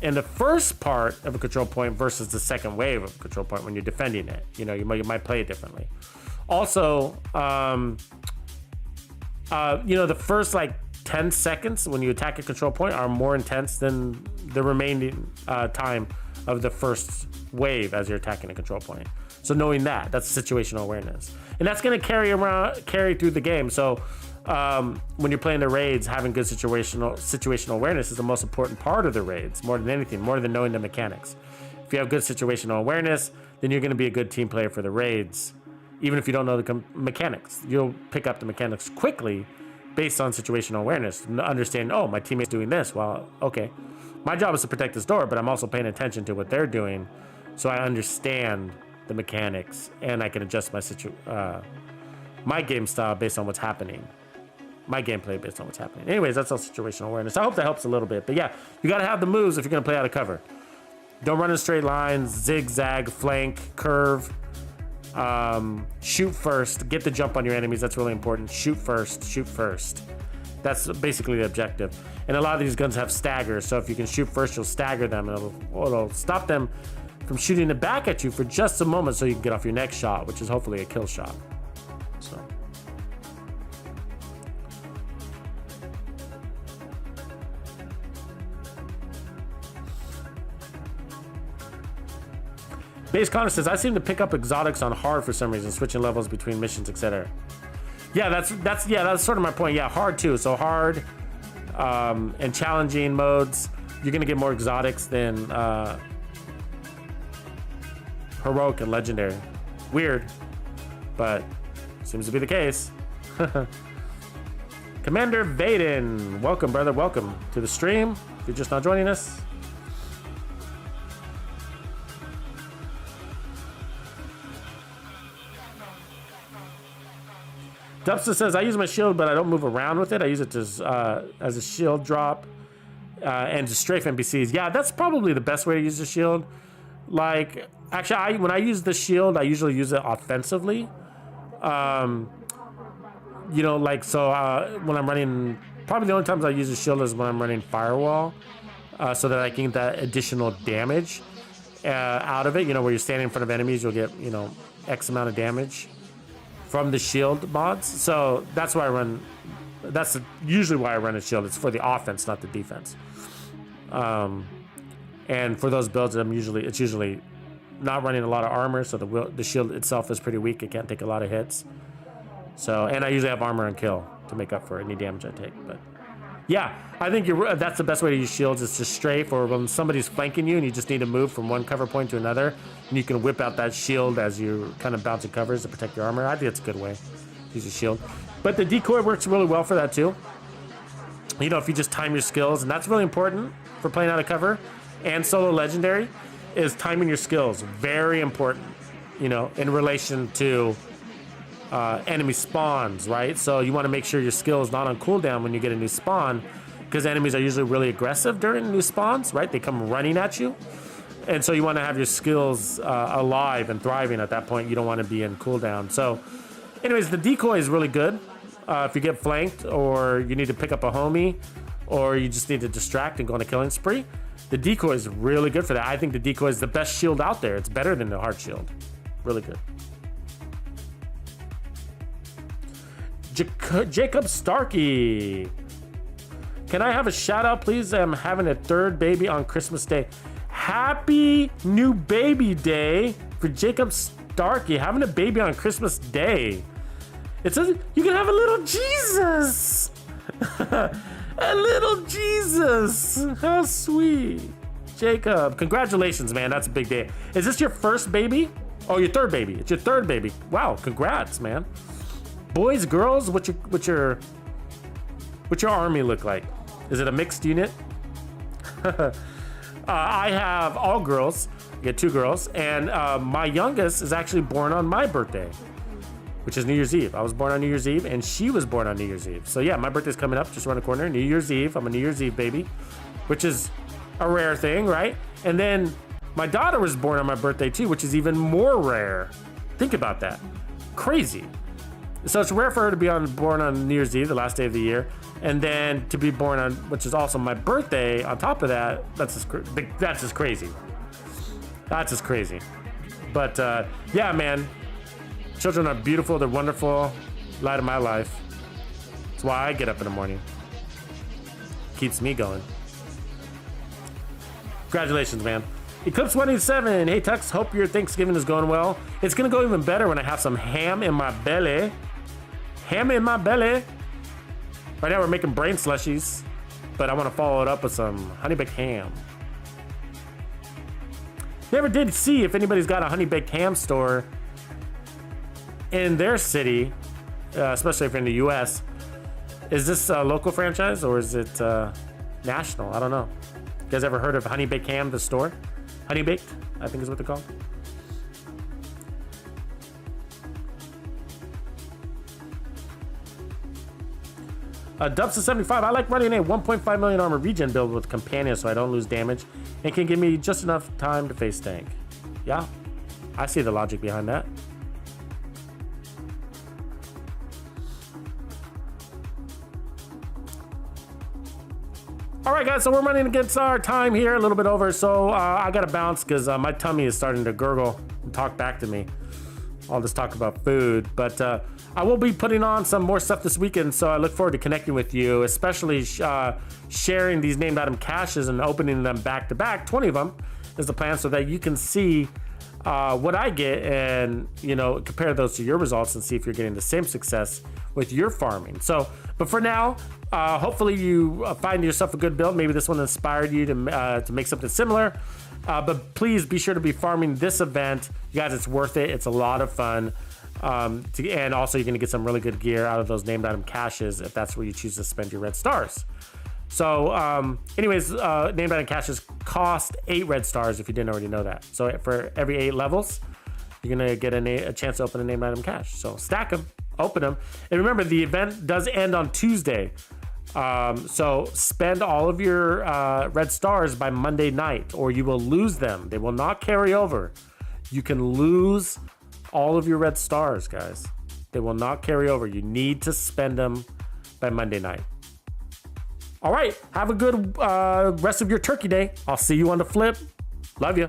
Speaker 1: in the first part of a control point versus the second wave of a control point when you're defending it. You know, you might play it differently. Also, you know, the first like 10 seconds when you attack a control point are more intense than the remaining time of the first wave as you're attacking a control point. So knowing that, that's situational awareness, and that's going to carry through the game. So when you're playing the raids, having good situational awareness is the most important part of the raids, more than anything, more than knowing the mechanics. If you have good situational awareness, then you're going to be a good team player for the raids. Even if you don't know the mechanics, you'll pick up the mechanics quickly based on situational awareness, understanding, oh, my teammate's doing this. Well, okay, my job is to protect this door, but I'm also paying attention to what they're doing, so I understand the mechanics and I can adjust my game style based on what's happening, my gameplay based on what's happening. Anyways, that's all situational awareness. I hope that helps a little bit. But yeah, you got to have the moves if you're going to play out of cover. Don't run in straight lines, zigzag, flank, curve. Shoot first, get the jump on your enemies. That's really important. Shoot first. That's basically the objective. And a lot of these guns have staggers, so if you can shoot first, you'll stagger them, and it'll stop them from shooting it back at you for just a moment, so you can get off your next shot, which is hopefully a kill shot. So Base Connor says, I seem to pick up exotics on hard for some reason, switching levels between missions, etc. Yeah, that's sort of my point. Yeah, hard too. So hard and challenging modes, you're gonna get more exotics than heroic and legendary. Weird, but seems to be the case. Commander Vaden, welcome, brother. Welcome to the stream. If you're just not joining us. Dubster says, I use my shield, but I don't move around with it. I use it as a shield drop and to strafe NPCs. Yeah, that's probably the best way to use the shield. Like, actually, when I use the shield, I usually use it offensively. You know, like, so when I'm running, probably the only times I use the shield is when I'm running firewall, so that I can get that additional damage out of it. You know, where you're standing in front of enemies, you'll get, you know, X amount of damage from the shield mods. So that's why I run. That's usually why I run a shield. It's for the offense, not the defense. And for those builds, it's usually not running a lot of armor, so the shield itself is pretty weak. It can't take a lot of hits. So, and I usually have armor and kill to make up for any damage I take. But yeah, I think that's the best way to use shields. Is to strafe, or when somebody's flanking you and you just need to move from one cover point to another, and you can whip out that shield as you're kind of bouncing covers to protect your armor. I think it's a good way to use a shield. But the decoy works really well for that too. You know, if you just time your skills, and that's really important for playing out of cover and solo legendary, is timing your skills. Very important, you know, in relation to enemy spawns, right? So you want to make sure your skill is not on cooldown when you get a new spawn, because enemies are usually really aggressive during new spawns, right? They come running at you. And so you want to have your skills alive and thriving at that point. You don't want to be in cooldown. So anyways, the decoy is really good. If you get flanked, or you need to pick up a homie, or you just need to distract and go on a killing spree, the decoy is really good for that. I think the decoy is the best shield out there. It's better than the hard shield. Really good. Jacob Starkey. Can I have a shout out, please? I'm having a third baby on Christmas Day. Happy new baby day for Jacob Starkey. Having a baby on Christmas Day. It says you can have a little Jesus. A little Jesus. How sweet. Jacob, congratulations, man. That's a big day. Is this your first baby? Oh, your third baby. It's your third baby. Wow, congrats, man. Boys, girls, what's your army look like? Is it a mixed unit? I have all girls. I get 2 girls, and my youngest is actually born on my birthday, which is New Year's Eve. I was born on New Year's Eve, and she was born on New Year's Eve. So yeah, my birthday's coming up, just around the corner. New Year's Eve. I'm a New Year's Eve baby, which is a rare thing, right? And then my daughter was born on my birthday too, which is even more rare. Think about that. Crazy. So it's rare for her to be born on New Year's Eve, the last day of the year, and then to be born on, which is also my birthday. On top of that, that's just crazy. That's just crazy. But yeah, man, children are beautiful. They're wonderful. Light of my life. That's why I get up in the morning. Keeps me going. Congratulations, man. Eclipse 187. Hey, Tux. Hope your Thanksgiving is going well. It's gonna go even better when I have some ham in my belly. Ham in my belly. Right now we're making brain slushies, but I want to follow it up with some honey baked ham. Never did see if anybody's got a honey baked ham store in their city, especially if you're in the US. Is this a local franchise or is it national? I don't know. You guys ever heard of Honey Baked Ham, the store? Honey Baked, I think is what they're called. Dubs 75. I like running a 1.5 million armor regen build with companion so I don't lose damage and can give me just enough time to face tank. Yeah, I see the logic behind that. All right, guys, so we're running against our time here, a little bit over, so I gotta bounce because my tummy is starting to gurgle and talk back to me. All this talk about food, but I will be putting on some more stuff this weekend, so I look forward to connecting with you, especially sharing these named item caches and opening them back to back. 20 of them is the plan, so that you can see what I get and, you know, compare those to your results and see if you're getting the same success with your farming. So, but for now, hopefully you find yourself a good build. Maybe this one inspired you to make something similar. But please be sure to be farming this event. You guys, it's worth it. It's a lot of fun. And also you're going to get some really good gear out of those named item caches if that's where you choose to spend your red stars. So anyways, named item caches cost 8 red stars if you didn't already know that. So for every 8 levels, you're going to get a chance to open a named item cache. So stack them, open them. And remember, the event does end on Tuesday. So spend all of your red stars by Monday night, or you will lose them. They will not carry over. You can lose all of your red stars, guys. They will not carry over. You need to spend them by Monday night. All right. Have a good rest of your turkey day. I'll see you on the flip. Love you.